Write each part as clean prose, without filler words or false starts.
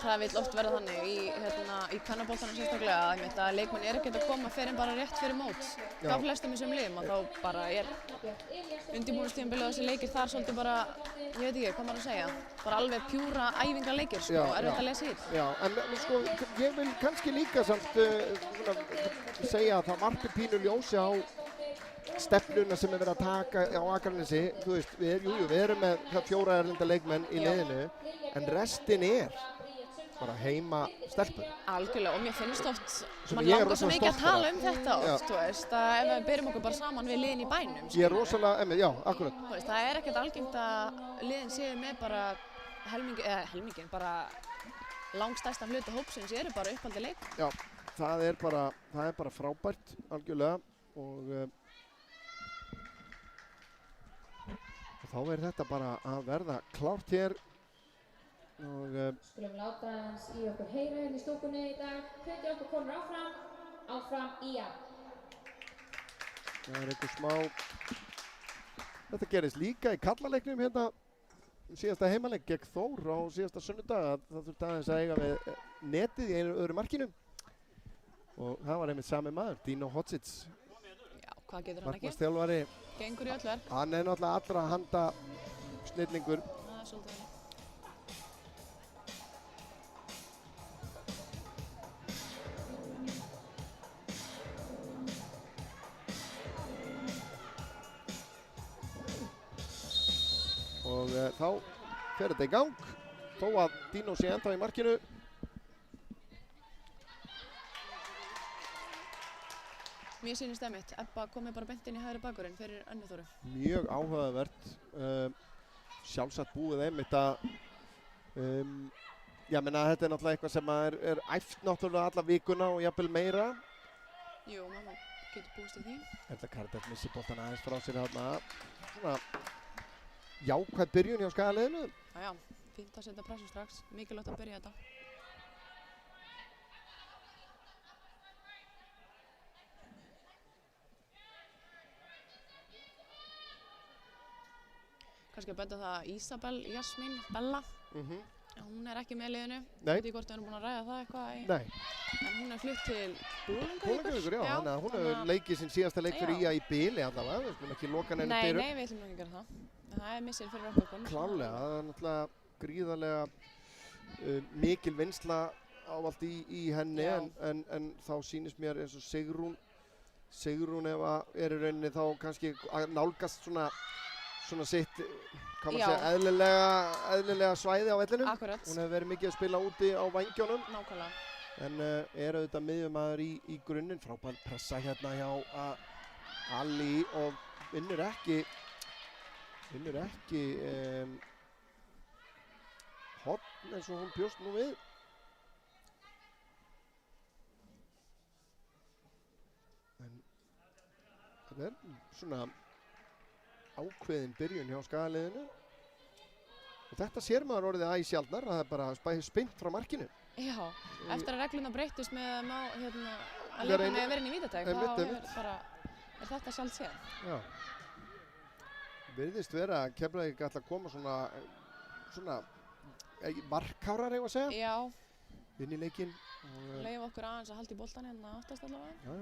það vill oft verða þannig í kvennaboltanum sérstaklega að leikmenn ekkert að koma fyrr en bara rétt fyrir mót. Hjá flestum þessum liðum og þá bara undirbúningstímabilið og þessi leikir þar svolítið bara, ég veit ekki hvað maður að segja, bara alveg pjúra æfingaleikir sko, erfitt að lesa í. Já, en sko, ég vil kannski líka samt segja að það varpi pínu ljósi á stefnuna sem verið að taka á Akranesi. Þú veist, við erum með 4 erlenda leikmenn í liðinu, en restin bara heima stelpur. Algjörlega, og mér finnst oft, mann langar svo mikið að tala þetta oft, þú veist, að ef við berum okkur bara saman við liðin í bænum. Ég er rosalega, já, akkurat. Þú veist, það ekkert algengt að liðin séu með bara helmingin, bara langstærsta hluta hópsins eru bara uppaldi leik. Já, það er bara frábært, algjörlega, og þá er þetta bara að verða klárt hér. Skulum láta hans í okkur heyra hérna í stúkunni í dag. Hvetja okkur konur áfram IA. Það er einhver smá. Þetta gerist líka í kallaleiknum hérna síðasta heimaleik gegn Þór á síðasta sunnudag. Það þurfti aðeins að eiga við netið í einu öðru markinu. Og það var einmitt sami maður, Dino Hodzic. Já, hvað getur hann ekki? Markmannsþjálfari. Gengur í öll verk. Hann er náttúrulega allra handa snillingur. Það er svolítið þannig. Og þá fer þetta í gang, þó að Dino sé ennþá í markinu. Mér sýnist einmitt, Ebba komið bara beint inn í hægri bakvörðinn fyrir Önnu Þóru. Mjög áhugavert, sjálfsagt búið einmitt að, ég meina þetta er náttúrulega eitthvað sem er æft náttúrulega alla vikuna og jafnvel meira. Jú, mamma getur búist í því. Erla Kardell missir boltan aðeins frá sér þarna, svona jákvæð byrjun hjá Skagaliðinu. Já, fínt að setja pressu strax, mikilvægt að byrja þetta. Kannski að benda það að Ísabel Jasmín Bella, hún ekki með liðinu. Ég veit ekki hvort við erum búin að ræða það eitthvað. Nei. En hún flutt til Bolungarvíkur, já, þannig að hún hefur leikið sinn síðasta leik fyrir IA í bili allavega. Við skulum ekki loka neinum dyrum. Nei, við ætlum ekki að gera það. Það er missir fyrir okkur konur. Klárlega, það er náttúrulega gríðarlega mikil vinnsla ávallt í henni, en þá sýnist mér eins og Sigrún ef að í rauninni þá kannski að nálgast svona sitt, hvað maður segja, eðlilega svæði á vellinum. Akkurat. Hún hefur verið mikið að spila úti á vængjónum. Nákvæmlega. En auðvitað miðjumaður í grunninn, frábær pressa hérna hjá Ali og vinnur ekki horn eins og hún bjóst nú við. En þetta er svona ákveðin byrjun hjá Skagaliðinu. Og þetta sér maður orðið æ sjaldnar, að það er bara spint frá markinu. Já, eftir að regluna breyttust með að leikmenn með verið inn í vítatæk, þá er þetta sjálft séð. Já. Virðist vera að Keflavík ætla að koma svona markárar eigum að segja. Já. Inn í leikinn. Leyfum okkur aðeins að halda í boltan hérna aftast allavega. Já.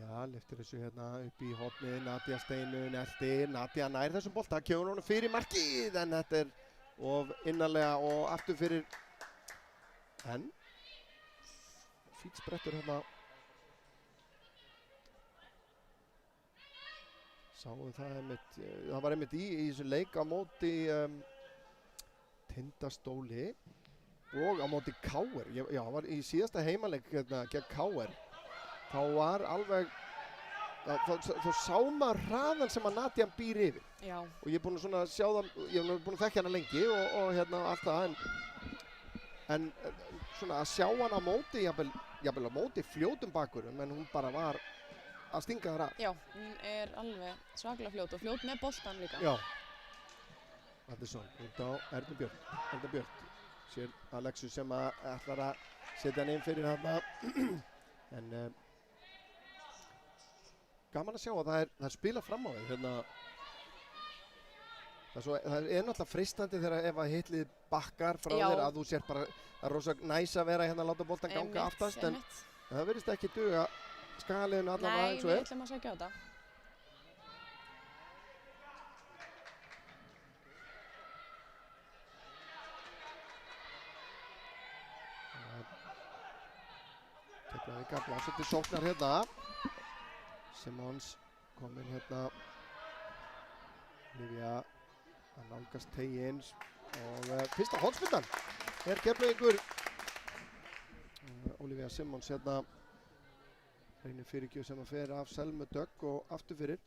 Já, lyftir þessu hérna upp í hornið, Nadia Steinun eldir, Nadia nær þessum bolta, kemur honum fyrir markið, en þetta er of innarlega og aftur fyrir, en fýtt sprettur hérna. Sáum það einmitt, það var einmitt í þessu leik á móti Tindastóli og á móti KR. Já, það var í síðasta heimaleik hérna gegn KR. Þá var alveg, þá sá maður hraðan sem að Nadia býr yfir. Já. Og ég er búinn að sjá það, ég er búinn að þekkja hana lengi og hérna allt það, en svona að sjá hana á móti, jafnvel á móti fljótum bakverðum, en hún bara var að stinga þar að. Já, hún er alveg svakalega fljót og fljót með boltan líka. Já. Andersson út á Ernu Björn. Sér Alexu sem ætlar að setja hann inn fyrir hana. En gaman að sjá að það er spila fram á því hérna Það er náttúrulega freistandi þegar ef að hitlið bakkar frá Já. þér að þú sér bara það er rosa næs að vera hérna að láta boltan ganga aftast en það virðist ekki duga skaliðinu allavega eins og Nei, við ætlum að sækja á þetta. Keflavík að blása til sóknar hérna. Simons kominn hérna. Olivia að nálgast teginn og fyrsta hornspyrnan er Keflavíkur. Olivia Simons hérna reynir fyrirgjöf sem að fer af Selmu Dögg og aftur fyrir.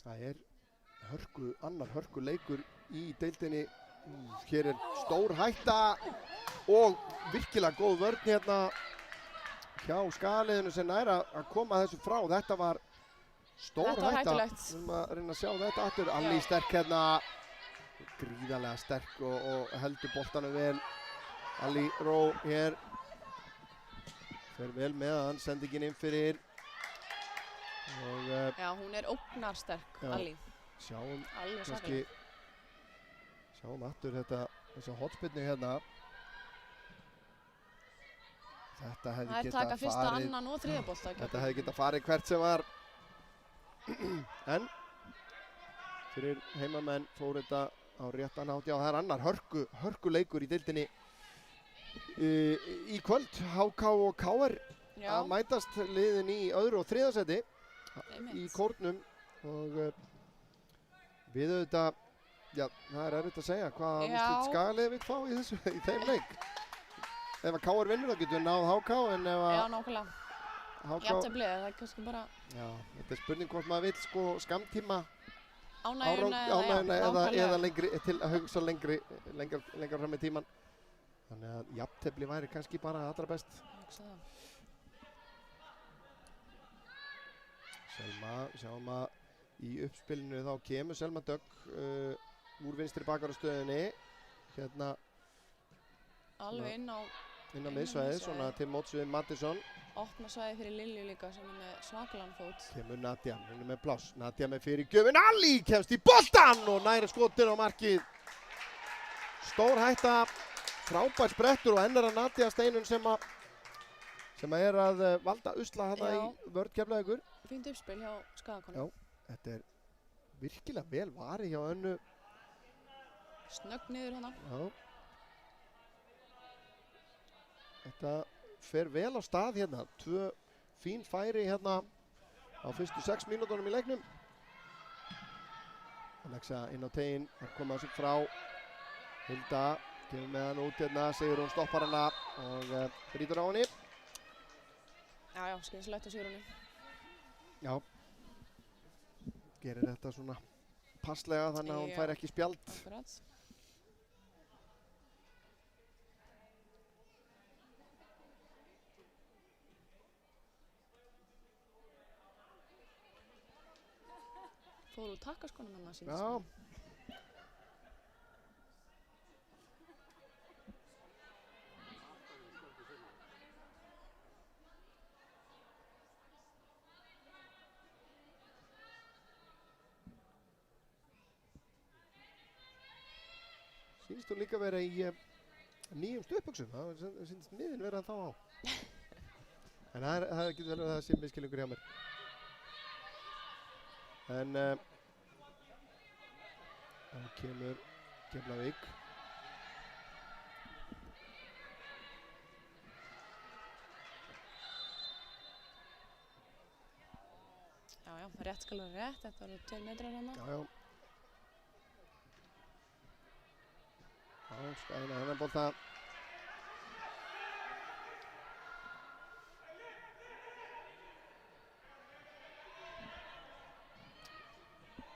Það er annar hörkuleikur í deildinni. Hér er stór hætta og virkilega góð vörn hérna hjá skaliðinu sem nær að koma þessu frá. Þetta var stór Þetta var hætta. hættulegt. Við erum að reyna að sjá þetta aftur. Alli sterk hérna, gríðarlega sterk og heldur boltanum vel. Alli Ró hér, fer vel með hann, sendingin inn fyrir. Og Já, hún er ógnarsterk, Já. Alli. sjáum Alveg kannski svakaleg. sjáum aftur þessi hotspinnu hérna. Þetta hefði Það er getað taka fyrsta, farið annan og þriðja bolta. þetta hefði getað farið hvert sem var en fyrir heimamenn fór þetta á réttan hátt. Já, það er annar hörkuleikur í deildinni í kvöld. HK og KR Já, að mætast liðin í öðru og þriðja seti einmitt. í kórnum og við auðvitað, já, það er erfitt að segja hvað Já. úrslit Skagalið vill fá í þeim leik. Ef að KR vinnur þá getur við náð HK en ef Já, að nákvæmlega. HK, Jafntefli, það er kannski bara já, þetta er spurning hvort maður vill sko skammtíma ánægjuna ánægjuna nákvæmlega. eða lengri til að hugsa lengra fram í tíman. Þannig að jafntefli væri kannski bara allra best. Hugsa það. Selma, sjáum að í uppspilinu þá kemur Selma Dögg úr vinstri bakarastöðinni hérna Alveg inn á inn á Inn á miðsvæðið, miðsvæðið. svona til móts við Mattisson. opna svæði fyrir Lilju líka sem er með svakalan fót. Kemur Nadia, hún er með pláss. Nadia með fyrirgjöfin. Alli kemst í boltan og næri skotin á markið. Stór hætta, frábær sprettur og enn er að Nadia Steinun sem er að valda usla þarna Já. í vörn Keflavíkur. Fínt uppspil hjá Skagakonu. Já. Þetta er virkilega vel varið hjá Önnu. Snögg niður hana. Já. Þetta fer vel á stað hérna. Tvö fín færi hérna á fyrstu 6 mínútonum í leiknum. Alexa inn á teginn, að koma þessu frá. Hilda kemur með hann út hérna, Sigrún stoppar hana og brýtur á henni. Já, skynsilegt á Sigrúnu. Já. Gerir þetta svona passlega þannig að hún Já. fær ekki spjald. Akkurat. Fór úr takkaskónum hann að sína. Já. Sýnst hún líka vera í nýjum stuðbuxum. Það sýnst miðin vera þá á. En það getur vel verið að það sé misskilningur hjá mér. En þá kemur Keflavík. Já, rétt skal vera rétt. Þetta voru 2 metrar hana. Já. Já, skæðina hennar bolta.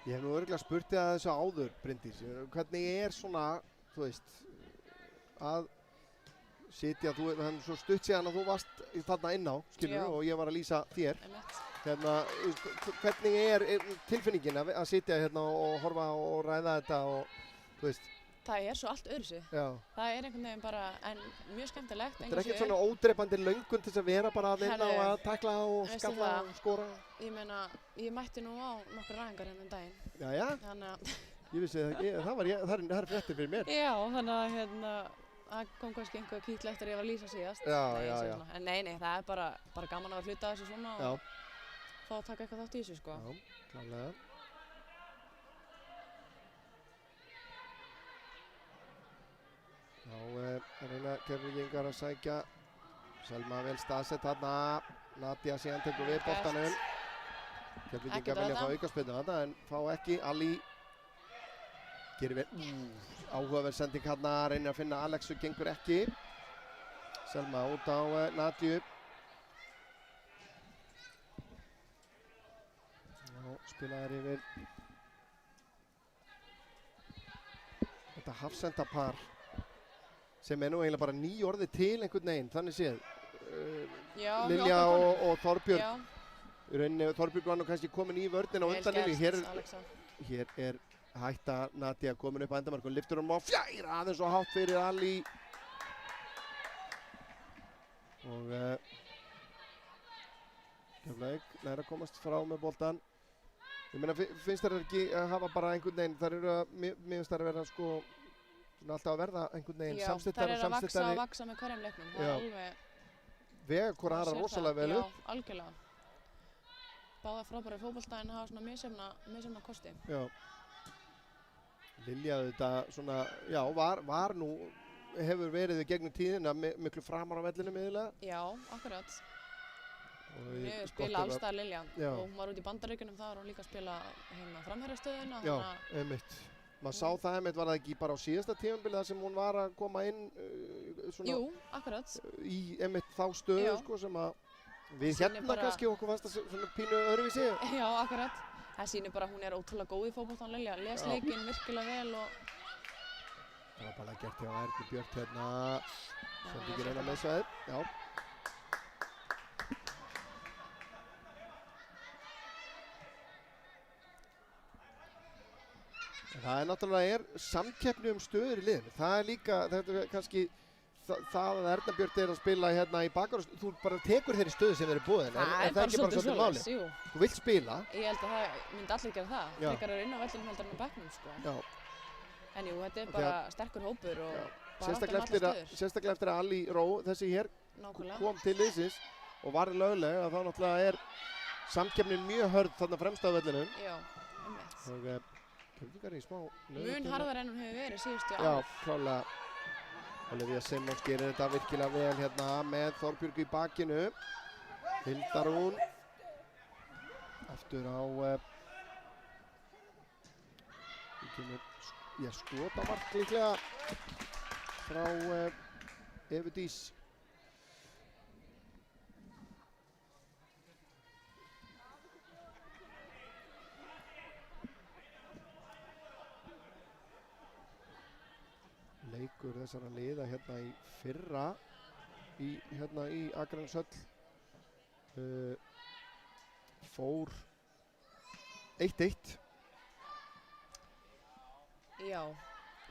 Ég hef nú örugglega spurt þig að þessu áður, Bryndís. Hvernig svona, þú veist, að sitja, það er svo stutt síðan að þú varst þarna inn á, skilur, Já. og ég var að lýsa þér. Einmitt. Hérna, hvernig er tilfinningin að sitja hérna og horfa og ræða þetta og, þú veist? Það er svo allt öðru sig. Já. Það er einhvern veginn bara, en mjög skemmtilegt. Þetta er ekkert svona ódreipandi löngun til þess að vera bara að vinna Herðu, og að tækla og veistu skalla það? og skora. Ég meina, ég mætti nú á nokkur ræðingar hérna daginn. Jæja, Þannig að, ég vissi það ekki, það er fréttir fyrir mér. já, þannig að hérna, það kom kannski einhver kýtla eftir að ég var að lýsa síðast. Já, Nei, já, ég segi já. svona. En nei, það er bara gaman að vera hluta af þessu svona Já, og fá að taka eitthvað þátt í þessu, sko. já, klárlega. Já, reyna Keflvíkingar að sækja. Selma vel staðsett þarna. Nadia síðan tekur við boltanum. Keflvíkingar Ekkert vilja þarna. fá aukaspyrnu þarna en fá ekki. Ali gerir vel. Áhugaverð sending þarna. Reynir að finna Alexu, gengur ekki. Selma út á Nadiu. Já, spilaðar yfir. Þetta hafsendapar sem er nú eiginlega bara nýorðið til einhvern veginn, þannig séð. Já, Lilja og Þorbjörn. Já, Í rauninni Þorbjörn var nú kannski komin í vörðin á vel undan Lilju. gert, Alexa. Hér er hætta Nadia komin upp að endamarkun, lyftur hún á fjær aðeins og hátt fyrir Ali. Og Keflavík nær að komast frá með boltan. Ég meina, finnst þær ekki að hafa bara einhvern veginn, þær eru að, mér finnst þær að vera sko, svona alltaf að verða einhvern veginn samstilltari og Já, þær eru að samstilltari. vaksa með hverjum leiknum, það Já. er alveg... Vega hvora aðra sér rosalega það. vel upp. Já, algjörlega. Báða frábæri fótbolta en hafa svona misjafna kosti. Já. Lilja þetta svona, já, var nú, hefur verið í gegnum tíðina miklu framar á vellinum yfirlega. Já, akkurat. Og Hún hefur gott spilað ef að- allstaðar Lilja Já. og hún var út í Bandaríkjunum, þá var hún líka að spila hérna framherjastöðuna. Já, einmitt. Maður sá það einmitt, var það ekki bara á síðasta tímabili þar sem hún var að koma inn svona Jú, akkurat. í einmitt þá stöðu Já. sko sem að við Sýnir hérna bara- kannski okkur fannst það svona pínu öðruvísi. Já, akkurat. Það sýnir bara að hún er ótrúlega góð í fótboltan Lilja. Les Já. leikinn virkilega vel og... Það var bara gert hjá Erni Björk hérna, sem ekki reyna með sveið. Já. Það er náttúrulega samkeppni stöður í liðinu. Það er líka, þetta er kannski það að Erna Björk er að spila hérna í bakar, þú bara tekur þeirri stöðu sem þeir eru búin. Það er það ekki bara svolítið máli? Jú, Þú vilt spila. ég held að það myndi allir gera það. Já. Frekar eru inn á vellinum heldur en á bekknum, sko. Já. En jú, þetta er Og bara sterkur hópur og Já. bara átt um allar stöður. Sérstaklega eftir að Ali Ró, þessi hér, Nákvæmlega. kom til liðsins og var lögleg að þá náttúrulega er samkeppnin mjög hörð þarna fremst á vellinum. Já, einmitt. Og Keflvíkingar í smá Mun harðar en hún hefur verið síðustu Já, ár. klálega. Olivia Simmons gerir þetta virkilega vel hérna með Þorbjörgu í bakinu. Hilda Rún. Aftur á skotamark líklega frá Evu Dís. Leikur þessara liða hérna í fyrra hérna í Akraneshöll fór 1-1. Já,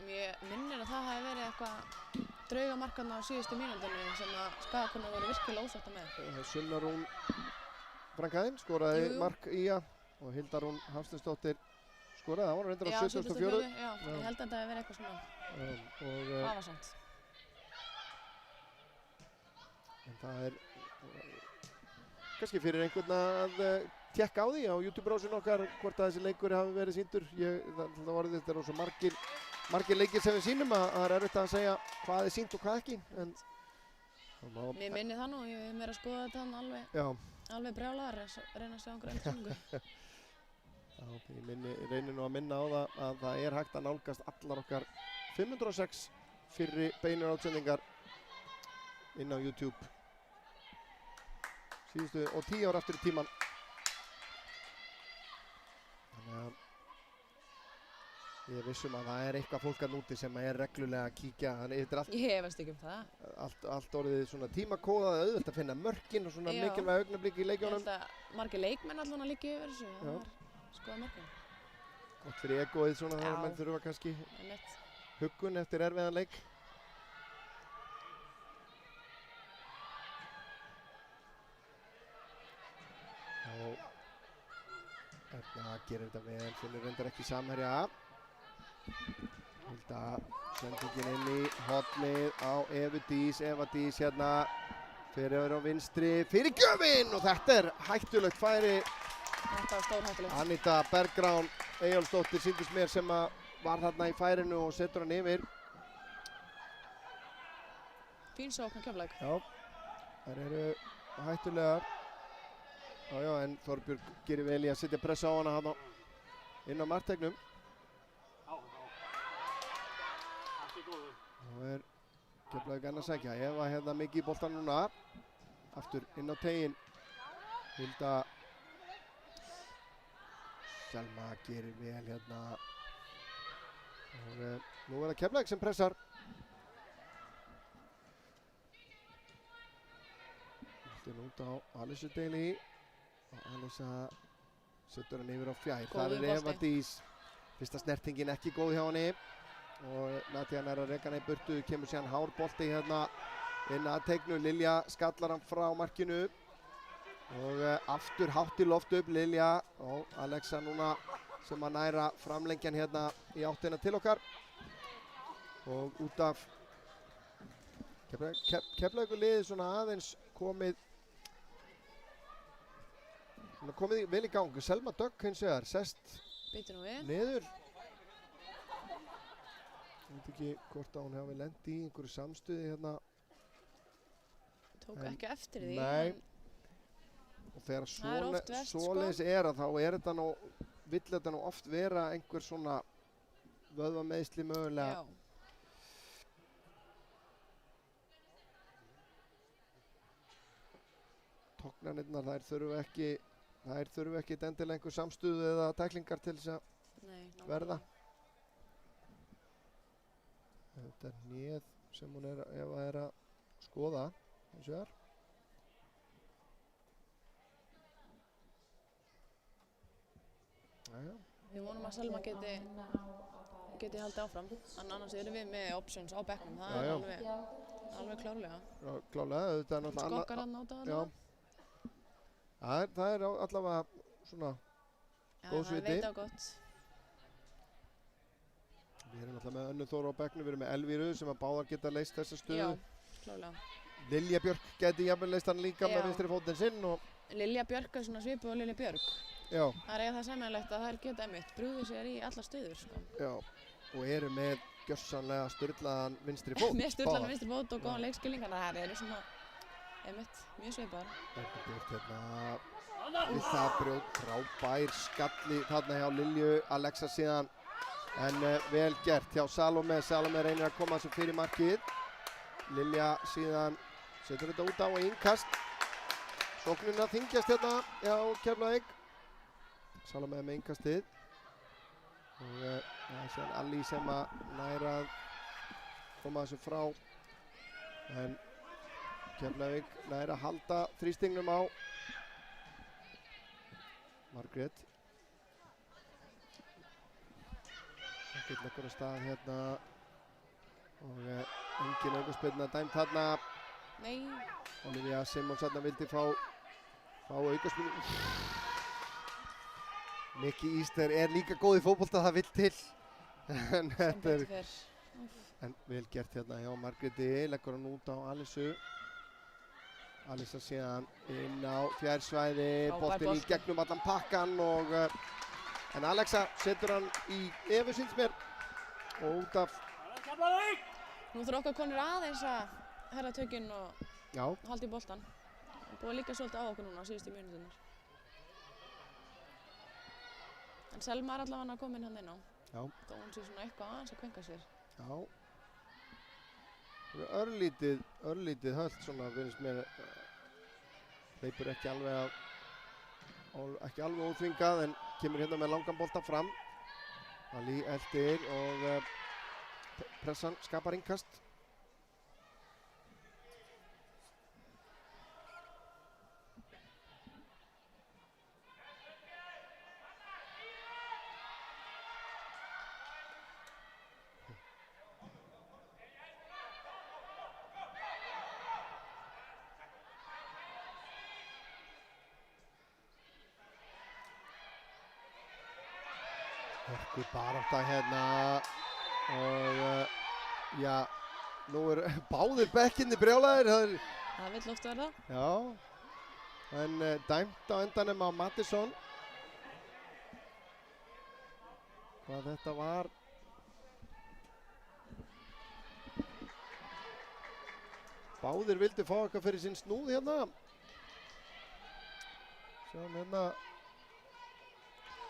mér minnir að það hafi verið eitthvað draugamarkarna á síðustu mínútunni sem að Skagakonur voru virkilega ósáttar með. Sunna Rún Frankaðinn skoraði Jú, jú. mark Ía og Hilda Rún Hafsteinsdóttir skoraði, það var reyndar á 74. Já, ég held að þetta hafi verið eitthvað svona Og afasamt. en það er kannski fyrir einhvern að tékka á því á YouTube-brásin okkar hvort að þessi leikur hafi verið sýndur. Það voru þetta rosa margir leikir sem við sýnum að það er erfitt að segja hvað er sýnt og hvað ekki. En Mér minni það nú, ég hef meira að skoða þetta alveg brjálaðar, reyna að sjá einhverja endursýningu. Ég reynir nú að minna á það að það er hægt að nálgast allar okkar 506 fyrri beinar átsendingar inn á YouTube. Síðustu og 10 ár eftir tíman. Þannig að Ég er viss að það eitthvað fólk að núti sem reglulega að kíkja yfir allt. Ég hefast ekki það. Allt orðið svona tímakóðað, auðvelt að finna mörkin og svona mikilvæg augnablik í leikjónum. Ég held að margir leikmenn allan að líka yfir þessu. Það var skoða mörkin. Gott fyrir egoið svona þegar menn þurfa kannski huggun eftir erfiðan leik. Erna gerir þetta vel, finnur reyndar ekki samherja. Hilda sendingin inn í hornið á Evu Dís. Eva Dís hérna fyrir á vinstri, fyrir gjöfin og þetta hættulegt færi. Þetta var stórhættulegt. Anita Bergrán Eyjólfsdóttir sýndist mér sem að var þarna í færinu og setur hann yfir. Fín sókn á Keflavík. Já, þær eru hættulegar. Já, en Þorbjörg gerir vel í að setja pressa á hana hann inn á marktegnum. Nú Keflavík enn að sækja. Eva hérna mikið í boltan núna. Aftur inn á teginn. Hilda Selma gerir vel hérna. Og nú það Keflavík sem pressar. Hildur út á Alisu Daly. Og Alisa setur hann yfir á fjær. Þar Eva Dís. Fyrsta snertingin ekki góð hjá henni. Og Nadia að reka hana í burtu. Kemur síðan hár bolti hérna inn að tegnu. Lilja skallar hann frá markinu. Og aftur hátt í loft upp Lilja. Og Alexa núna sem að næra framlengjan hérna í áttina til okkar. Og út af Keflavíkur liðið svona aðeins komið vel í gang. Selma Dögg hins vegar sest niður. Ég veit ekki hvort að hún hefði lent í einhverju samstuði hérna. Tók ekki eftir því. Nei. Og þegar svoleiðis þá þetta nú, vill þetta nú oft vera einhver svona vöðvameiðsli mögulega. Já. Tóknarnirnar, þær þurfu ekki endilega einhver samstuðu eða tæklingar til þess að verða. Þetta hnéð sem hún Eva að skoða hins vegar. Jæja. Við vonum að Selma geti haldið áfram. Annars erum við með options á bekknum. Það alveg klárlega. Já, klárlega. Þetta náttúrulega skokkar hann á það. Það allavega svona góð sviti. Já, það veit á gott. Við erum alltaf með Önnu Þóru á bekknum, við erum með Elvíru sem að báðar geta leyst þessa stöðu. Já, klárlega. Lilja Björk geti jafnvel leyst hann líka með vinstri fótinn sinn. Lilja Björk svona svipuð og Lilja Björk. Já. Það það sameiginlegt að þær geta brugðið sér í alla stöður. Sko. Já, og eru með gjörsamlega sturlaðan vinstri fót. Með sturlaðan vinstri fót og góðan leikskilning, þannig að það eru svona mjög svipaðar. Þetta björnt hérna við það brjót, frábær skalli þarna hjá Lilju, Alexa síðan. En vel gert hjá Salome. Salome reynir að koma þessu fyrir markið. Lilja síðan setur þetta út á innkast. Sóknin að þyngjast hérna hjá Keflavík. Salome með innkastið. Og það síðan Alli sem að næra að koma þessu frá. En Keflavík næra að halda þrýstingnum á Margrét. Ekkert leggur á stað hérna og engin aukaspyrna dæmt þarna. Nei. Olivia Simons þarna vildi fá aukaspyrnu. Nikki Easter líka góð í fótbolta, það vill til. En þetta en vel gert hérna hjá Margréti, leggur hann út á Alisu. Alisa síðan inn á fjársvæði, boltinn í gegnum allan pakkan og en Alexa setur hann í Evu síns mér og út af. Nú þurfa okkar konur aðeins að herra tökinn og halda í boltan. Það búið líka svolítið á okkur núna síðustu mínúturnar. En Selma allavega komin hann inn á. Já. Þá hún sé svona eitthvað aðeins að kvenka sér. Já. Örlítið hölt svona finnst mér. Hleypur ekki alveg óþvingað en kemur hérna með langan bolta fram. Ali eldir og pressan skapar innkast. Hörku barátta hérna og já, nú báðir bekkinni brjálæðir. Það vill oft verða. Já, en dæmt á endanum á Mattisson. Hvað þetta var. Báðir vildu fá eitthvað fyrir sinn snúð hérna. Sjáum hérna.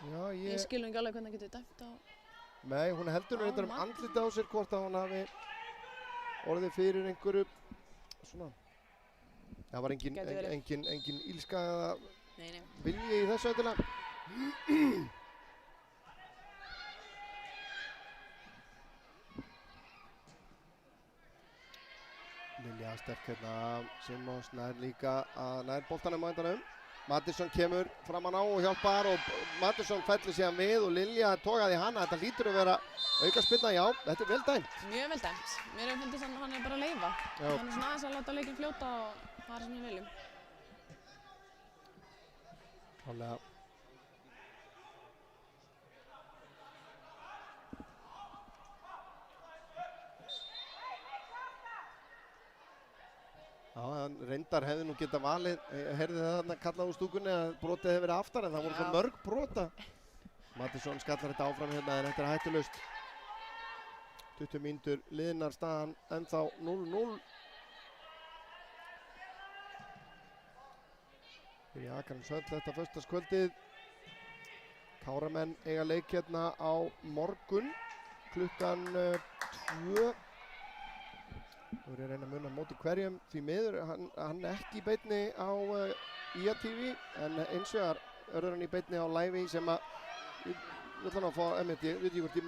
Já, Ég skilur ekki alveg hvernig það getur dæmt á. Nei, hún heldur reyndar andlit á sér hvort að hún hafi orðið fyrir einhverju svona. Það var engin ílska eða vilji í þessu endilega. Lilja sterk hérna, Simons nær líka að nær boltanum á endanum. Mattisson kemur framan á og hjálpar og Mattisson fellur síðan við og Lilja togaði hana. Þetta hlýtur að vera aukaspyrna, já, þetta vel dæmt. Mjög vel dæmt. Mér hefur fundist hann bara að leyfa. Hann svona aðeins að láta leikinn fljóta og fara sem við viljum. Klálega. Já, hann reyndar hefði nú getað valið, heyrði það þarna kallað úr stúkunni að brotið hefði verið aftar en það voru svo mörg brota. Mattisson skallar þetta áfram hérna en þetta hættulaust. 20 mínútur liðnar, staðan ennþá 0-0. Fyrir Akranes Höll þetta föstudagskvöldið. Káramenn eiga leik hérna á morgun klukkan 2. Þú er að reyna að muna móti hverjum, því miður hann ekki í beinni á IA TV en eins vegar hann í beinni á live sem að ég vil hann að fá, ég veit ekki hvort ég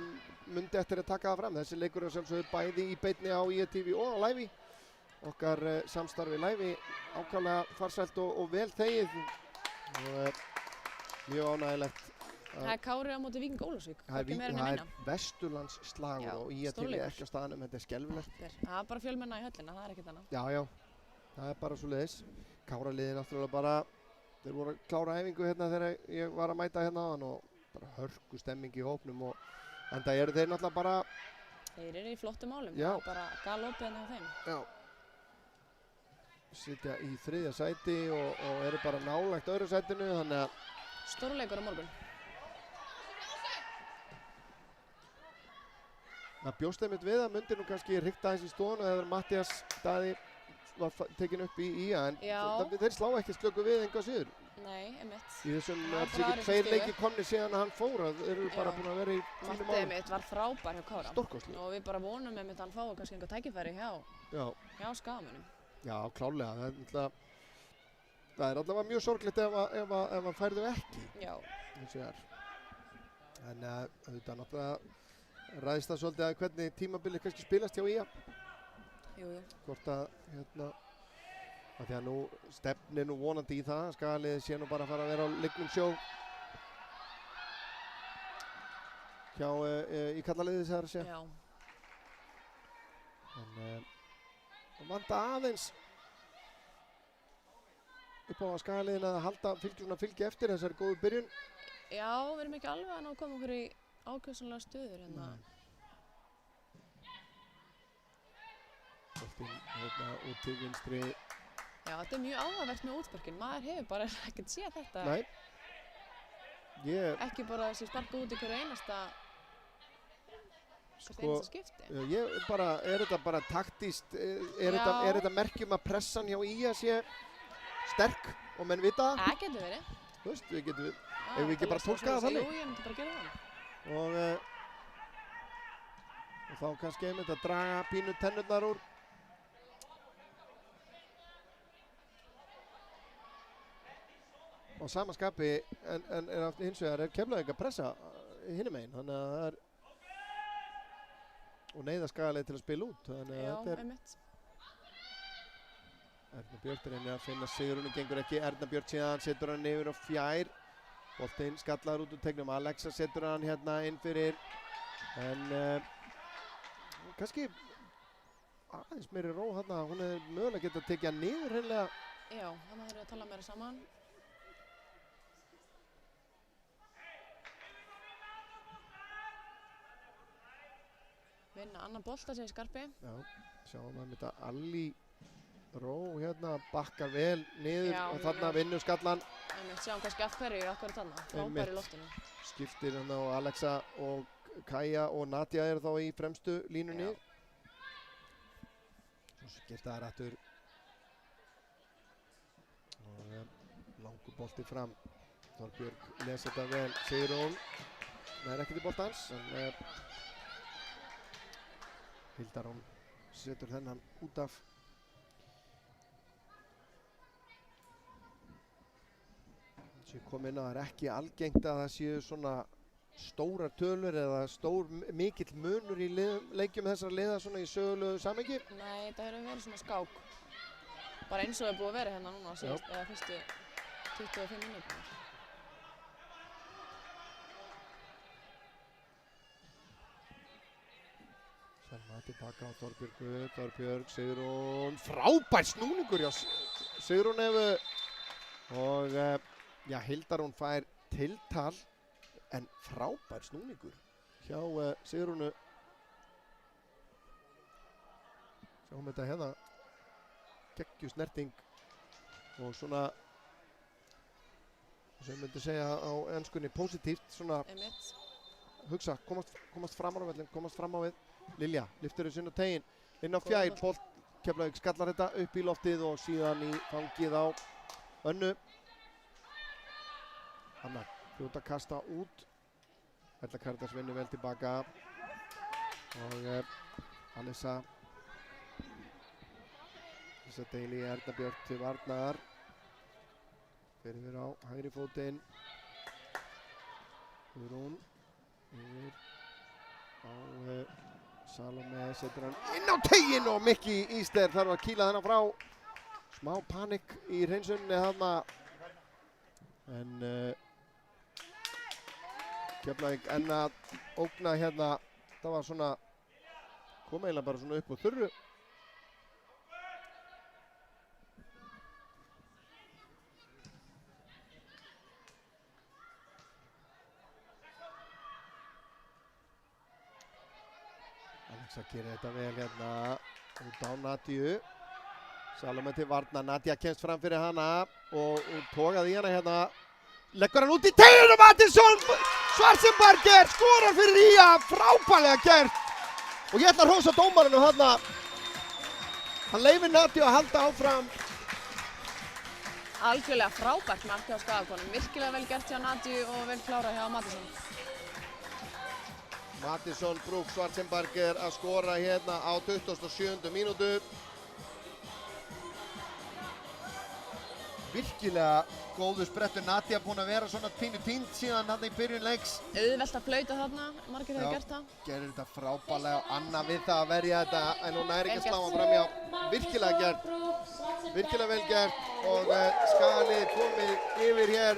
mundi eftir að taka það fram. Þessi leikur er sjálfsögðu bæði í beinni á IA TV og á live. Okkar samstarfi live ákvæmlega farsælt og vel þegið og mjög ánægilegt. Það er Kári á móti Víking Ólafsvík, ekki meira en að minna. Það er Vesturlands slagur og IA TV ekki á staðanum, þetta er skelfilegt. Það er bara fjölmenna í höllina, það er ekkert annað. Já, það er bara svoleiðis. Káraliði náttúrulega bara, þeir voru að klára æfingu hérna þegar ég var að mæta hérna áðan og bara hörku stemming í hópnum og enda eru þeir náttúrulega bara... Þeir eru í flottum málum, það er bara galopið hérna hjá þeim. Já. Sitja í 3. sæti og eru bara nálægt öðru sætinu, þannig að... Stórleikur á morgun. Það bjóst einmitt við að myndi nú kannski hrikta aðeins í stofun og þegar Matthías Daði var tekinn upp í IA en þeir slá ekki slöku við einhvað síður. Nei, einmitt. Í þessum tveir leikir komni síðan að hann fór að þeir eru bara búin að vera í fínum málum. Matti einmitt var frábær hjá Kára. Stórkostlegur. Og við bara vonum einmitt að hann fái kannski einhver tækifæri hjá Skagamönnum. Já, klálega. Það er allavega mjög sorglegt ef hann færðu ekki. Já. Eins og það er. En auðvitað náttúrulega ræðist það svolítið að hvernig tímabilið kannski spilast hjá IA. Jú. Hvort að því að nú stefnir nú vonandi í það, Skagaliðið sé nú bara að fara að vera á leiknum sjó hjá í kallaliðið þar að segja. Já. En vanda aðeins upp á að Skagaliðin að fylgja eftir þessari góðu byrjun. Já, við erum ekki alveg að ná að koma okkur í ákveðsannlega stöður hérna. Boltinn hérna út til vinstri. Já, þetta er mjög áhugavert með útspörkin. Maður hefur bara ekkert séð þetta. Nei. Ekki bara þessi sparka út í hverju einasta skipti. Er þetta bara taktískt? Er þetta merkjum að pressan hjá IA sé sterk og menn vita? Það getur verið. Þú veist, ef við ekki bara tólka það þannig. Jú, ég myndi bara gera það. Og þá kannski einmitt að draga pínu tennurnar úr. Og sama skapi en hins vegar Keflavík að pressa hinum megin, þannig að það og neyða skagaleið til að spila út, þannig að þetta einmitt. Erna Björk reynir að finna sigurinn, gengur ekki. Erna Björk síðan setur hann yfir á fjær. Boltinn skallar út úr tegnum. Alexa setur hann hérna inn fyrir. En kannski aðeins meiri ró hérna. Hún hefur mögulega getað að tekja hann niður hreinlega. Já, þannig þurfum við að tala meira saman. Vinna annan bolta, segir Skarpi. Já, sjáum að þetta Alli Ró hérna bakkar vel niður og þarna vinnur skallan. Einmitt, sjáum kannski af hverju þarna, frábær í loftinu. Skiptir hérna og Alexa og Kaja og Nadia eru þá í fremstu línunni. Svo skipta það rættur. Og langur bolti fram. Þorbjörg lesi þetta vel. Sigrún nær ekki til boltans en Hildarún setur þennan út af. Sem kom inn að það ekki algengt að það séu svona stórar tölur eða mikill munur í leikjum þessara liða svona í sögulegu samhengi. Nei, þetta hefur verið svona skák. Bara eins og það er búið að vera hérna núna síðast, eða fyrstu 25 mínútur. Selma tilbaka á Þorbjörgu, Þorbjörg, Sigrún, frábær snúningur hjá Sigrún Evu og já, Hildarún fær tiltal en frábær snúningur hjá Sigrúnu. Sjáum þetta hérna, geggjusnerting og svona, sem ég myndi segja á enskunni, positíft, svona hugsa, komast fram á vellin, komast fram á við. Lilja lyftir þessu inn á tegin, inn á fjær, bolt, Keflavík skallar þetta upp í loftið og síðan í fangið á Önnu. Hanna fljóta að kasta út. Erla Karitas vinnur vel tilbaka og Alissa Deili, Erna Björk til varnar. Fyrir á hægri fótinn. Guðrún yfir á Salome, setur hann inn á tegin og Mikki Íster þarf að kýla þennan frá. Smá panikk í hreinsunni þarna en Keflavík enn að ógna hérna. Það var svona, kom eiginlega bara svona upp á þurru. Alexa gerir þetta vel hérna út á Nadiu. Salome til varna, Nadia kemst fram fyrir hana og tókaði í hana hérna. Leggur hann út í teginu, Mattisson! Schwarzenberger skorar fyrir Ía, frábærlega gert. Og ég ætla að hrósa dómarinn þarna. Hann leyfir Nadiu að halda áfram. Algjörlega frábært mark hjá Skagakonum, virkilega vel gert hjá Nadiu og vel klárað hjá Mattisson. Mattisson, Brúk, Schwarzenberger að skora hérna á 27. mínútu. Virkilega góður sprettur. Nadia búin að vera svona pínu týnd síðan hann í byrjun leiks. Auðvelt að flauta þarna, margir hefur gert það. Gerir þetta frábærlega og Anna við það að verja þetta en hún næri ekki að slá hann framhjá. Virkilega gert, virkilega vel gert og Skagalið komið yfir hér.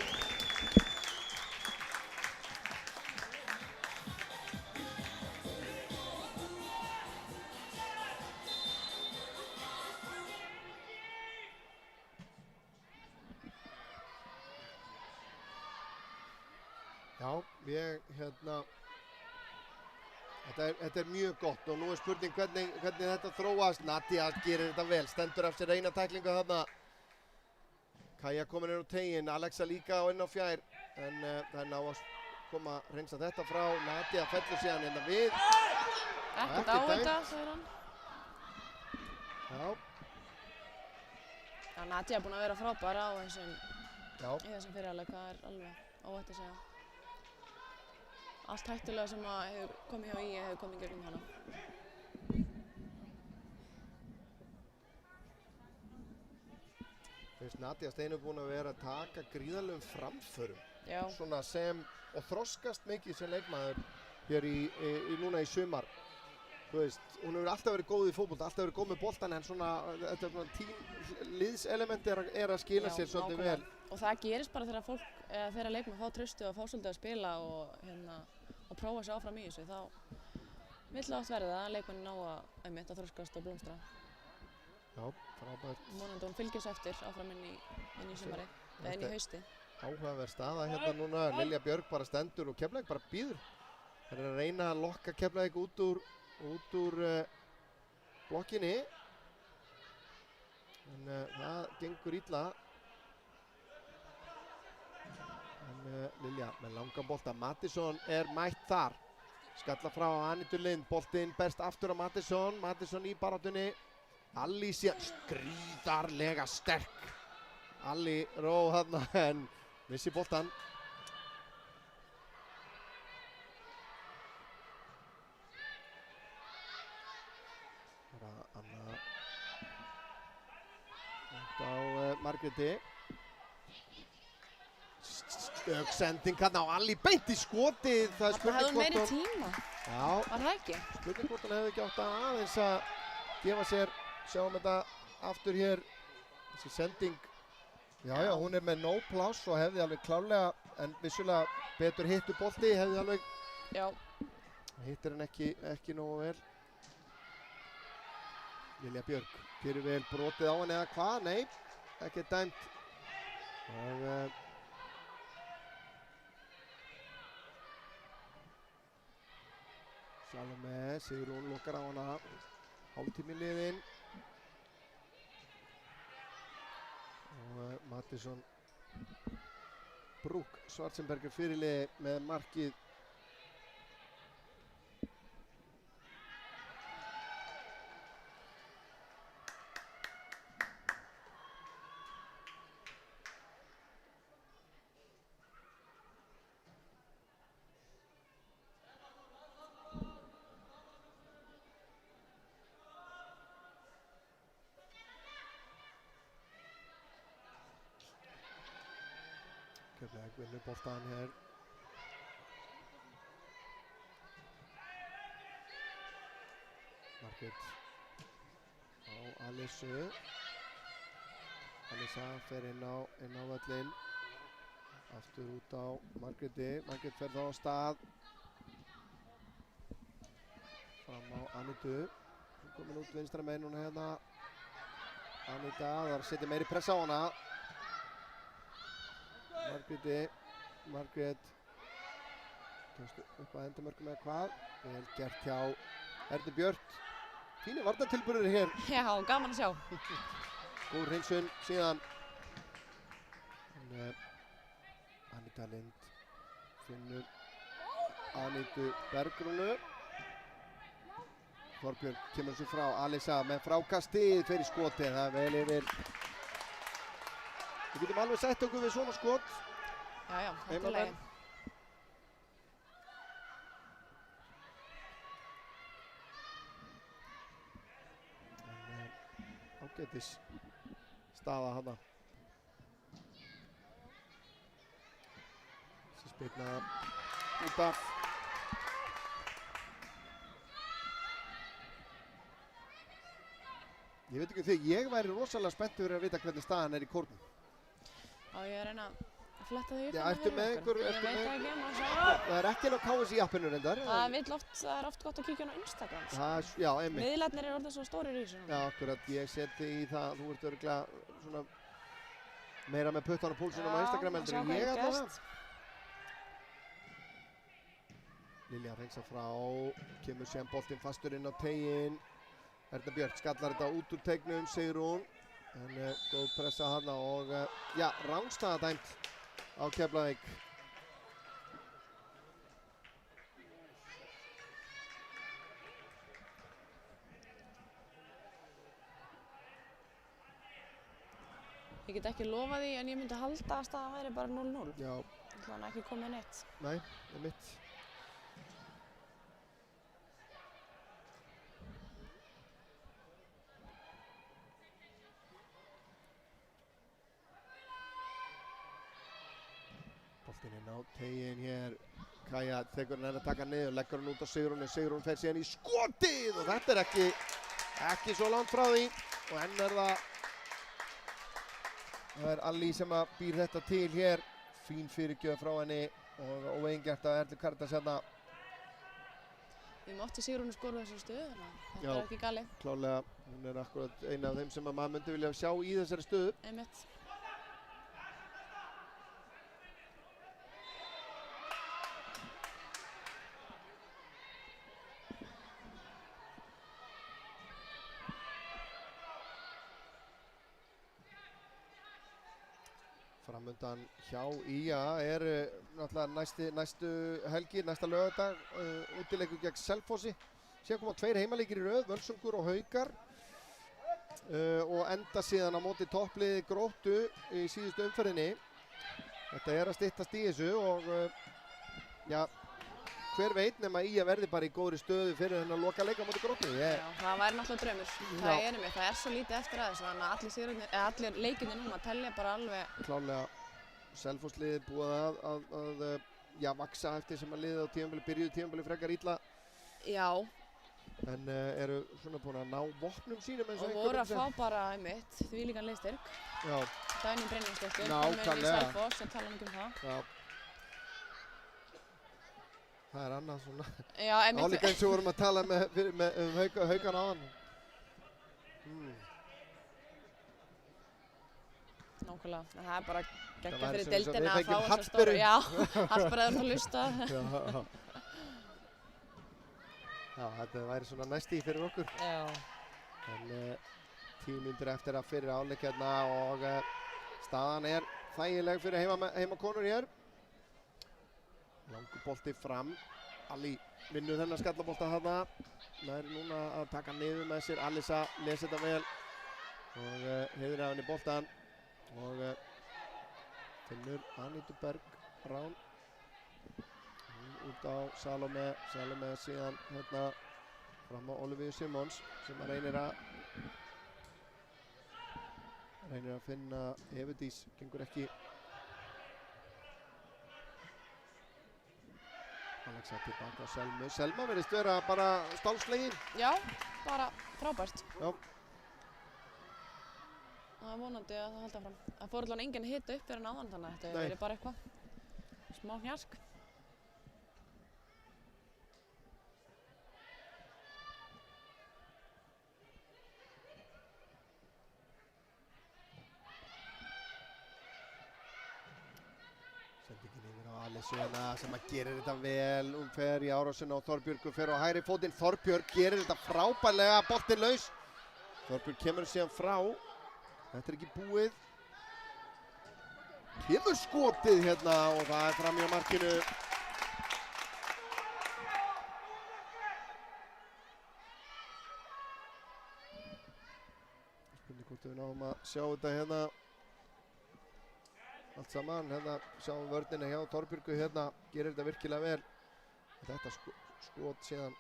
Já, ég hérna, þetta er mjög gott og nú er spurning hvernig þetta þróast. Nadia gerir þetta vel, stendur af sér eina tæklingu þarna. Kaja komin inn á tegin, Alexa líka og inn á fjær en það er ná að koma að reynsa þetta frá. Nadia fellur síðan hérna við. Ekkert á þetta, segir hann. Já. Já, Nadia er búin að vera frábær á í þessum fyrirháleik, það er alveg óhætt að segja. Allt hættulega sem hefur komið hjá Ía hefur komið gegnum hana. Veist, Nadia Steinu búin að vera að taka gríðarlegum framförum Já. svona og þroskast mikið sem leikmaður hér núna í sumar. Þú veist, hún hefur alltaf verið góð í fótbolta, alltaf verið góð með boltan en þetta er svona liðselement er að skila sér svolítið vel. Og það gerist bara þegar leikmenn fá traustu og fá svolítið að spila og prófa sig áfram í þessu, þá vill átt verða að leikmenn ná að þroskast og blómstra. Já, frábært. Vonandi hún fylgir svo eftir áfram inn í sumarið, eða inn í hausti. Áhugaverð staða hérna núna, Lilja Björg bara stendur og Keflavík bara bíður. Það er að reyna að lokka Keflavík út úr blokkinni. En það gengur illa. En Lilja með langan bolta, Mattisson er mætt þar. Skalla frá Anitu Lind, boltinn berst aftur á Mattisson, Mattisson í baráttunni. Alicia gríðarlega sterk. Ali Ró þarna en missi boltan. Bara Anna á Margréti. Sending hérna á Ali beint í skotið. Það hefði hún meiri tíma. Já. Var það ekki? Spurning hvort hann hefði ekki átt að aðeins að gefa sér. Sjáum þetta aftur hér, þessi sending. Já, hún er með nóg pláss og hefði alveg klárlega, en vissulega betur hittu bolti, hefði alveg. Já. Hittir hann ekki nógu vel. Lilja Björg, fyrir vel brotið á henni eða hvað? Nei, ekki dæmt. Og Salome, Sigrún lokar á hana. Hálftími liðinn. Og Mattisson Brúk Schwarzenberger fyrirliði með markið. Keflavík vinnur boltan hér. Margrét á Alisu. Alisa fer inn á völlinn. Aftur út á Margréti. Margrét fer þá á stað. Fram á Anitu. Hún komin út vinstra megin núna hérna. Anita, þar setja meiri pressa á hana. Margrét tókst upp að endamörkum eða hvað. Vel gert hjá Ernu Björt. Fínir varnartilburðir hér. Já, gaman að sjá. Góð hreinsun síðan. Anita Lind finnur Anitu Bergrúnu. Þorbjörn kemur þessu frá. Alisa með frákastið fyrir skotið. Það er vel yfir. Við getum alveg sett okkur við svona skot. Já, þetta er leiðin. Ágætis staða hana. Þessi spilna út af. Ég veit ekki þig, ég væri rosalega spenntur fyrir að vita hvernig staðan er í kórnum. Já, ég er að reyna að fletta því upp. Já, ertu með einhver? Ég veit það ekki, maður sjá. Það er ekki inn á KSI appinu reyndar. Það er oft gott að kíkja á Instagram. Já, einmitt. Miðlarnir eru orðið svo stórir í þessu. Já, akkurat, ég seti í það, þú ert örugglega svona meira með puttan og púlsunum á Instagram heldur en ég allavega. Lilja hreinsa frá, kemur síðan boltinn fastur inn á teiginn. Erna Björk skallar þetta út úr teignum, Sigrún. En góð pressa hana og já, rangstaða dæmt á Keflavík. Ég get ekki lofað því en ég myndi halda að staðan væri bara 0-0. Já. Það er ekki komið neitt. Nei, það er mitt. Boltinn inn á tegin hér. Kaja tekur hann að taka niður, leggur hann út á Sigrúnu. Sigrún fer síðan í skotið og þetta ekki svo langt frá því. Og enn það Allý sem að býr þetta til hér. Fín fyrirgjöf frá henni og óeigingjarnt af Erlu Karítas hérna. Við mátti Sigrúnu skora þessari stöðu, þannig að þetta Já. ekki galið. Klálega, hún akkurat eina af þeim sem að maður myndi vilja sjá í þessari stöðu. Einmitt. Framundan hjá IA náttúrulega næstu helgi, næsta laugardag, útileikur gegn Selfossi. Síðan koma 2 heimaleikir í röð, Völsungur og Haukar. Og enda síðan á móti toppliði Gróttu í síðustu umferðinni. Þetta að styttast í þessu og já, hver veit nema IA verði bara í góðri stöðu fyrir þennan loka leik á móti Gróttu. Já, það væri náttúrulega draumur. Það er svo lítið eftir að þessu, þannig að allir leikirnir núna telja bara alveg. Klálega, Selfossliðið búið að vaksa eftir sem að liðið á byrjuðu tímabili frekar illa. Já. En eru svona búin að ná vopnum sínum eins og og voru að fá bara þvílíkan liðstyrk. Já. Dagný Brynjarsdóttir, nákvæmlega. í Selfoss, að tala um það. Já. Það annað svona. Já, einmitt. Álíka eins og vorum að tala Haukan áðan. Nákvæmlega, það er bara geggjað væri fyrir sem eins og deildina við að fá fengjum þessa stóru. Hallberu. Já, Hallberu að hlusta. Já, þetta væri svona næst í fyrir okkur. Já. En 10 mínútur eftir að fyrir áleik hérna og staðan þægileg fyrir heimakonur hér. Langur bolti fram. Allý vinnur þennan skallabolta þarna. Nær núna að taka niður með sér. Alisa lesi þetta vel og heiðir af henni boltan og finnur Anítu Berg Rán út á Salome síðan hérna fram á Ólafíu Simons sem reynir að finna Evu Dís, gengur ekki. Alexa tilbaka á Selmu. Selma virðist vera bara stálslegin. Já, bara frábært. Já. Það er vonandi að það halda fram. Það fór allavega enginn hita upp fyrir en áðan, þannig að þetta hefur verið bara eitthvað smá hnjask. Sendingin yfir á Alissuna sem að gerir þetta vel. Hún fer í árásina og Þorbjörg fer á hægri fótinn. Þorbjörg gerir þetta frábærlega, boltinn laus. Þorbjörg kemur síðan frá. Þetta ekki búið. Kemur skotið hérna og það fram hjá markinu. Spurning hvort við náum að sjá þetta hérna. Allt saman, hérna sjáum vörnina hjá Þorbjörgu hérna, gerir þetta virkilega vel. Þetta skot síðan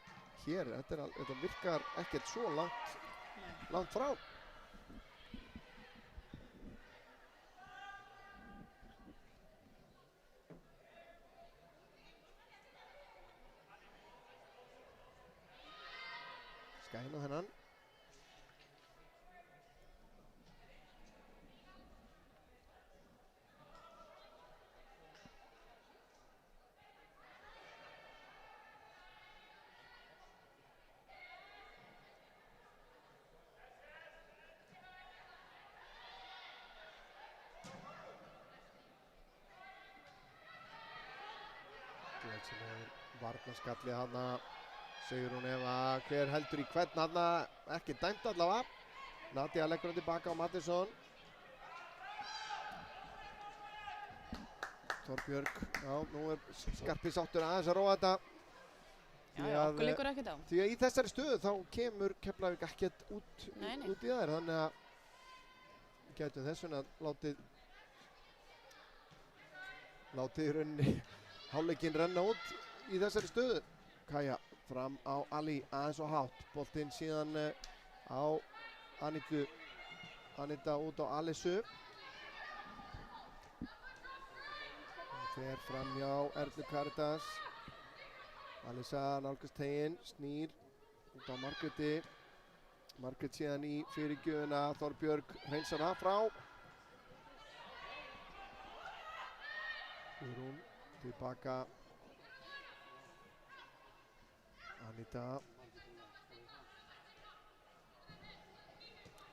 hér, þetta virkar ekkert svo langt frá. Skæna þennan. Varnarskalli hana, Sigrún Eva, hver heldur í hvern hana, ekki dæmt allavega. Nadia leggur hann tilbaka á Mattisson. Þorbjörg, já, nú Skarpi sáttur aðeins að róa þetta. Já, okkur liggur ekkert á. Því að í þessari stöðu þá kemur Keflavík ekkert út í þær, þannig að við gætum þess vegna látið í rauninni hálfleikinn renna út í þessari stöðu. Kaja fram á Ali aðeins og hátt. Boltinn síðan á Anítu. Aníta út á Alisu. fer fram hjá Erlu Karitas. Alisa nálgast teginn, snýr út á Margréti. Margrét síðan í fyrirgjöfuna, Þorbjörg hreinsar það frá. Guðrún tilbaka. Anita.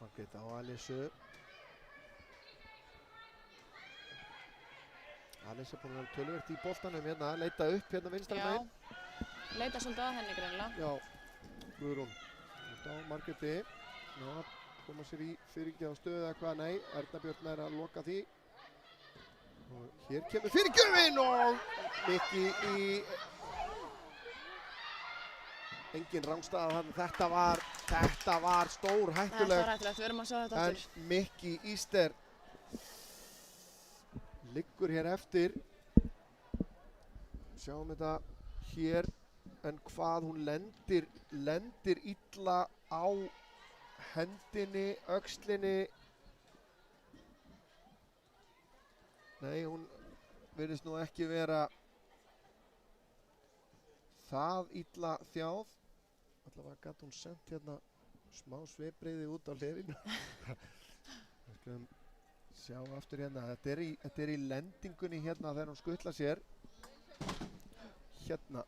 Margrét á Alisu. Alisa búin að vera töluvert í boltanum hérna, leita upp hérna vinstra megin. Já, leita svolítið að henni greinilega. Já, Guðrún. Út á Margréti. Ná, koma sér í fyrirgjöf á stöðu eða hvað, nei, Erna Björn er að loka því. Og hér kemur fyrirgjöfin og Mikki í engin rangstaða þarna. Þetta var stór hættulegt. Þetta var hættulegt, við erum að sjá þetta aftur. En Mikki Íster liggur hér eftir. Sjáum þetta hér, en hvað hún lendir illa á hendinni, öxlinni. Nei, hún virðist nú ekki vera það illa þjáð. Allavega gat hún sent hérna smá svipbrigði út á hlerinu. Við skulum sjá aftur hérna. Þetta er í lendingunni hérna þegar hún skutlar sér. Hérna.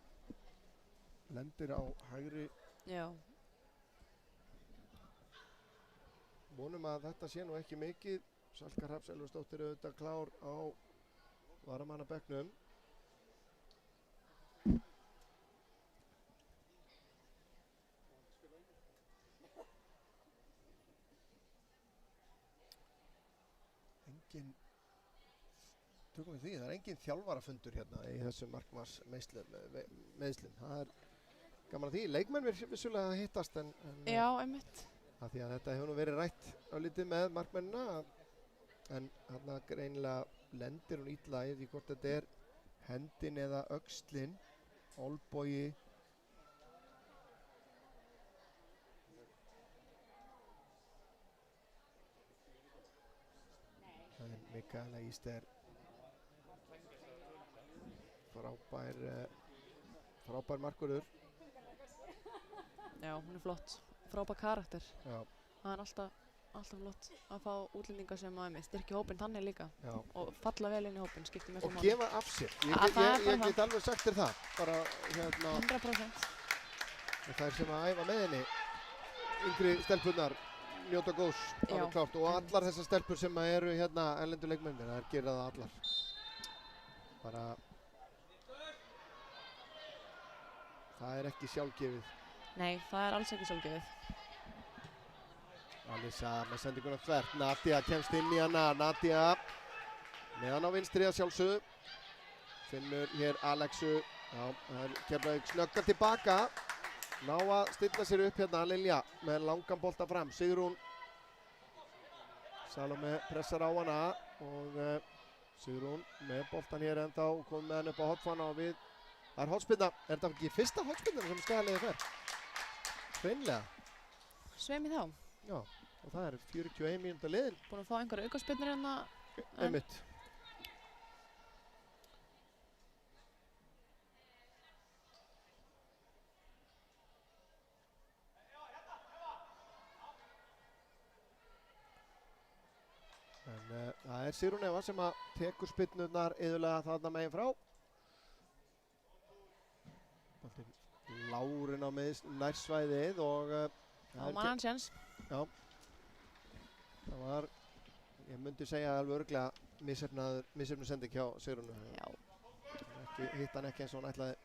Lendir á hægri. Já. Vonum að þetta sé nú ekki mikið. Salka Hrafns Elvarsdóttir auðvitað klár á varamannabekknum. Tökum við því, það er engin þjálfarafundur hérna í þessum markmannsmeiðslum. Það er gaman að því. Leikmenn vissulega hittast en Já, einmitt. Því að þetta hefur nú verið rætt á lítið með markmennina, en þarna greinilega lendir hún illa í því hvort þetta er hendin eða öxlin. Olbogi. Það er Mikaela Íster. Frábær markvörður. Já, hún er flott. Frábær karakter. Já. Það er alltaf flott að fá útlendinga sem að styrkja hópinn þannig líka. Já. Og falla vel inn í hópinn, skiptir miklu Og máli. gefa af sér. Það er Ég get alveg sagt þér það. Bara hérna, 100%. þær sem að æfa með henni, yngri stelpunnar, njóta góðs, alveg klárt. Og allar þessar stelpur sem eru hérna erlendu leikmennir, þær gera það allar. Bara, það er ekki sjálfgefið. Nei, það er alls ekki sjálfgefið. Alisa með sendinguna þvert. Nadia kemst inn í hana. Nadia með hann á vinstri að sjálfsögðu. Finnur hér Alexu. Já, það er Keflavík snöggar tilbaka. Ná að stilla sér upp hérna Lilja með langan bolta fram. Sigrún. Salome pressar á hana og Sigrún með boltan hér ennþá. Komið með hann upp á hotfana og við. Það er hotspinna. Er þetta ekki fyrsta hotspinna sem Skagaliðið fer? Hreinlega. Sveimi þá. Já, og það er 41 mínúta liðin. Búin að fá einhverja aukaspyrnur hérna. Einmitt. En það er Sigrún Eva sem að tekur spyrnurnar iðulega þarna megin frá. Boltinn lágurinn á nærsvæðið og Á mann séns. Já, það var, ég myndi segja alveg örugglega misheppnuð sending hjá Sigrúnu. Já. Hitt hann ekki eins og hann ætlaði.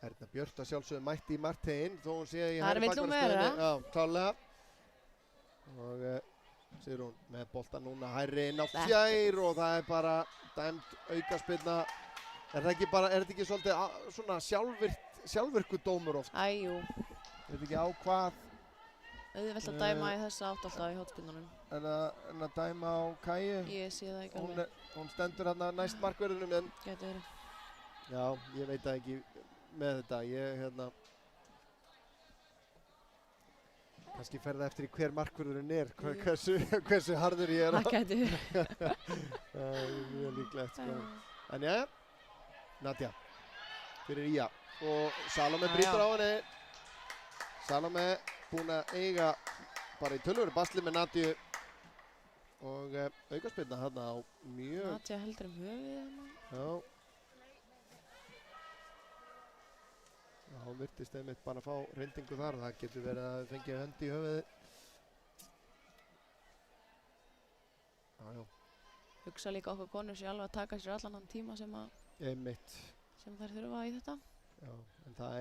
Erna Björt að sjálfsögðu mætti í markteginn þó hún sé í hægri bakvarðarstöðunni. Já, klálega. Og Sigrún með boltan núna hærri inn á fjær og það er bara dæmd aukaspyrna. Er þetta ekki svolítið svona sjálfvirkur dómur oft? Æjú. Er þetta ekki á hvað? Auðvelt að dæma í þessa átt alltaf í hotspinnunum. En að dæma á Kæju? Ég sé það ekki alveg. Hún stendur hérna næst markverðinum en... Gæti verið. Já, ég veit það ekki með þetta. Kannski fer það eftir í hver markvörðurinn hversu harður ég Það gæti. Það mjög líklegt, sko. En ja, Nadia fyrir Ía og Salome brýtur á henni. Salome búin að eiga bara í tölvöru basli með Nadiu og aukaspyrna þarna á mjög... Nadia heldur höfuðið hérna. Já. Já, hún virtist einmitt bara að fá reyndingu þar. Það getur verið að fengja hönd í höfuðið. Já. Hugsa líka okkur konur sér alveg að taka sér allan þann tíma sem Einmitt. þær þurfa í þetta. Já, en það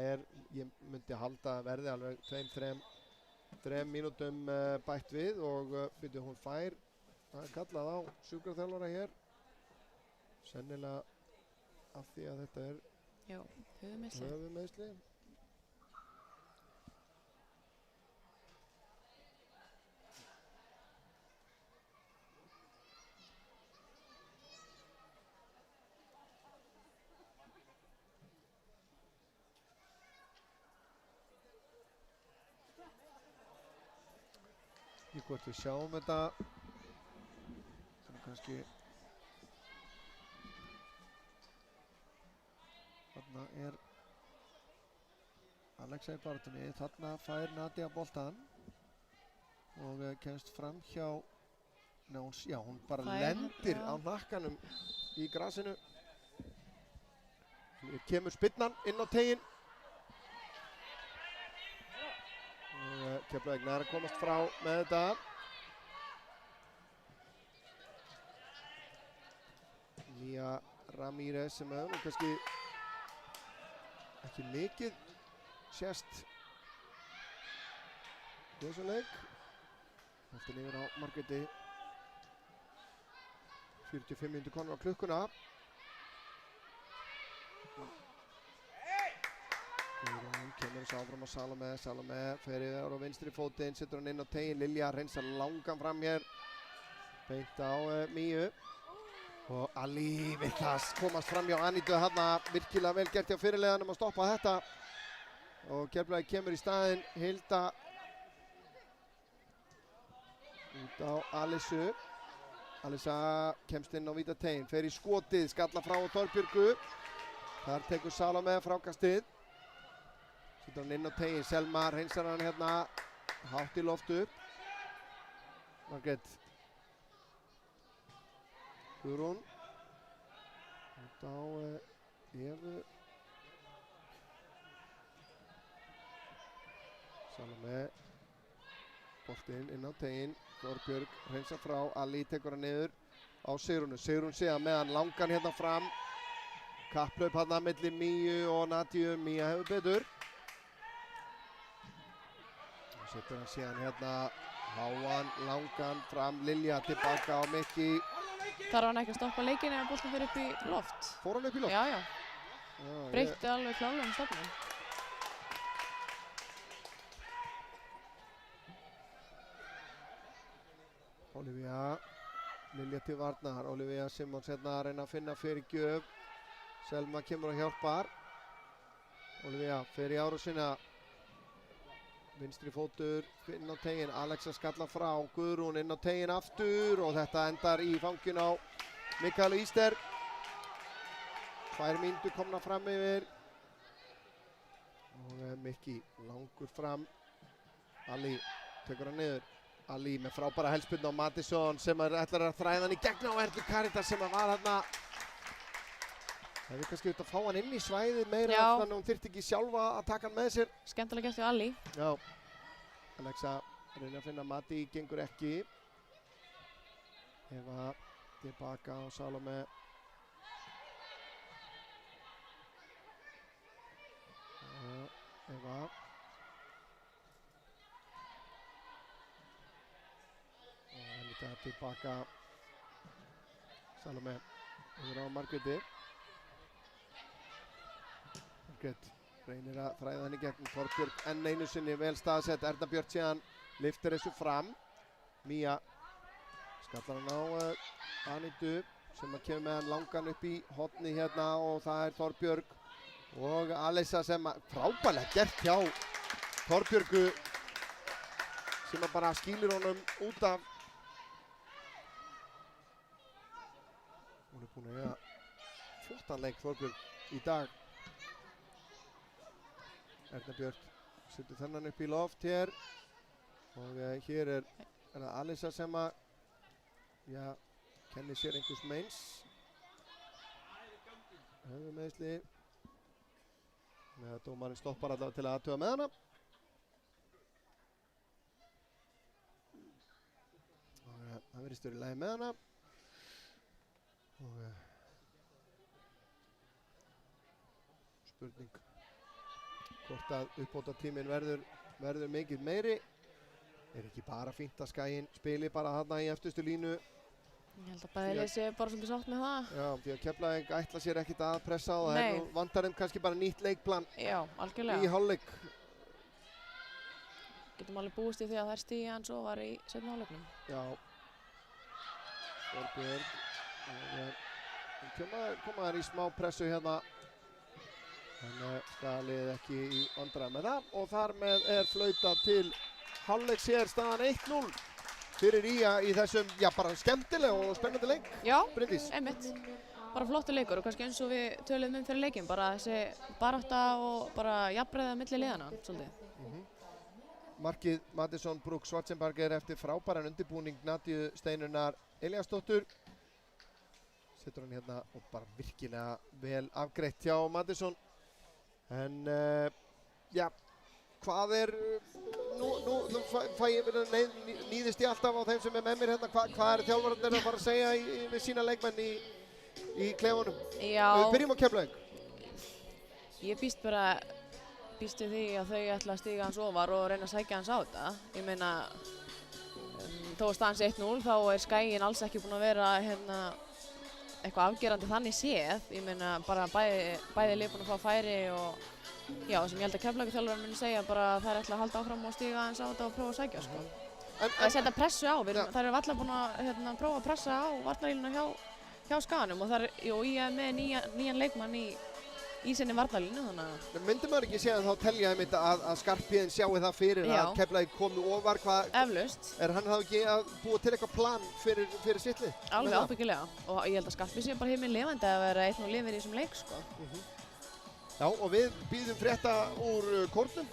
ég myndi halda verði alveg 2-3 mínútum bætt við og byrju hún fær að kallað á sjúkraþjálfara hér. Sennilega af því að þetta Já, höfuðmeiðsli. Höfuðmeiðsli. Í hvort við sjáum þetta sem kannski þarna Alexa í baráttunni, þarna fær Nadia boltan og kemst fram hjá hún bara lendir á hnakkanum í grasinu. Hér kemur spyrnan inn á teginn og Keflavík nær að komast frá með þetta. Mía Ramírez sem nú kannski ekki mikið sést í þessum leik. Boltinn yfir á Margréti. 45 mínútur konur á klukkuna. Guðrún kemur þessu áfram á Salome fer yfir á vinstri fótinn, setur hann inn á teginn. Lilja reynsar langan fram hér beint á Míu og Ali vill það komast fram hjá Anítu þarna. Virkilega vel gert hjá fyrirliðanum að stoppa þetta og Keflavík kemur í staðinn. Hilda út á Alisu. Alisa kemst inn á vítateiginn, fer í skotið, skalla frá á Þorbjörgu. Þar tekur Salome frákastið. Setur hann inn á teiginn, Selma reynsar hann hérna hátt í loft upp. Margrét. Guðrún. Út á Evu. Salome. Boltinn inn á teiginn. Þorbjörg hreinsar frá, Ali tekur hann niður á Sigrúnu. Sigrún séðan með hann langan hérna fram. Kapplaup hérna milli Míu og Nadiu. Mía hefur betur. Og setur hann séðan hérna háan, langan fram. Lilja tilbaka á Mikki. Þarf hann ekki að stoppa leikinn ef boltinn fer upp í loft? Fór hann upp í loft? Já. Breytti alveg klárlega stefnum. Olivia, Lilja til varnar. Olivia Simons hérna að reyna að finna fyrirgjöf. Selma kemur og hjálpar. Olivia fer í árásina. Vinstri fótur inn á teiginn. Alexa skalla frá. Guðrún inn á teiginn aftur og þetta endar í fangin á Mikael Íster. 2 mínútur komna fram yfir. Og Mikki langur fram. Ali tekur hann niður. Ali með frábæra helspyrnu á Mattisson sem ætlar að þræða hann í gegn á Erlu Karítas sem var hérna. Það er kannski auðvitað að fá hann inn í svæðið meira þannig að hún þyrfti ekki sjálfa að taka hann með sér. Skemmtilega gert hjá Ali. Já. Alexa reynir að finna Matti, gengur ekki. Eva tilbaka á Salome. Eva. Anita tilbaka. Salome yfir á Margréti. Margrét reynir að þræða hann í gegn. Þorbjörg enn einu sinni vel staðsett. Erna Björn síðan lyftir þessu fram. Mía skallar hann á Anitu sem að kemur með hann langan upp í horni hérna og það er Þorbjörg og Alisa sem frábærlega gert hjá Þorbjörgu. sem að bara skýlir honum út af. Hún er búin að eiga flottan leik Þorbjörn í dag. Erna Björk setur þennan upp í loft hér og hér er það Alisa sem að kennir sér einhvers meins. Höfuðmeiðsli. Með að dómarinn stoppar allavega til að athuga með hana. Og það virðist verið í lagi með hana. Og spurning hvort að uppbótartíminn verður mikið meiri. Er ekki bara fínt að Skaginn spili bara þarna í eftirstu línu? Ég held að bæðileg sé bara svolítið sátt með það. Já, því að Keflavík ætla sér ekkert að pressa á það. Nú vantar þeim kannski bara nýtt leikplan. Já, algjörlega. Í hálfleik. Getum alveg búist í því að þær stígi hans og var í seinni hálfleiknum. Já. Þorbjörn. Koma þær í smá pressu hérna. En Skagaliðið ekki í vandræðum með það. Og þar með flautað til hálfleiks hér, staðan 1-0. Fyrir Ía í þessum, bara skemmtileg og spennandi leik. Já, Bryndís. einmitt. Bara flottur leikur og kannski eins og við töluðum fyrir leikinn, bara þessi barátta og bara jafnræði á milli liðanna, svolítið. Markið Madison Brooks Schwarzenberger eftir frábæran undirbúning Nadíu Steinunnar Elíasdóttur. Setur hann hérna og bara virkilega vel afgreitt hjá Madison. En, hvað nú nýðist ég alltaf á þeim sem með mér hérna, hvað þjálfararnir að fara að segja við sína leikmenn í klefunum? Já. Við byrjum á Keflavík. Ég býst við því að þau ætla að stíga hans ofar og reyna að sækja hans á þetta. Ég meina, þó að staðan sé 1-0 þá er Skaginn alls ekki búinn að vera eitthvað afgerandi þannig séð. Ég meina, bara bæði lið búin að fá færi og já, sem ég held að Keflavík-þjálfarinn muni segja bara að þær ætla að halda áfram og stíga aðeins á þetta og prófa að sækja, sko. Það setja pressu á, þær eru allar búin að prófa að pressa á varnarlínuna hjá Skaganum og ég er með nýjan leikmann í sinni varnarlínu, þannig að... Myndi maður ekki segja þá telja einmitt að Skarphéðinn sjái það fyrir að Keflavík komi ofar, Eflaust. Er hann þá ekki að búa til eitthvað plan fyrir sitt lið? Alveg ábyggilega og ég held að Skarphéðinn sé bara heiminn lifandi að vera 1-0 lifir í þessum leik, sko. Já, og við býðum frétta úr kórnum.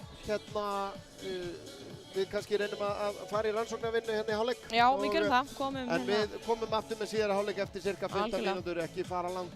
Við kannski reynum að fara í rannsóknarvinnu hérna í hálfleik. Já, við gerum það. En við komum aftur með síðara hálfleik eftir cirka 15 mínútur, ekki fara langt.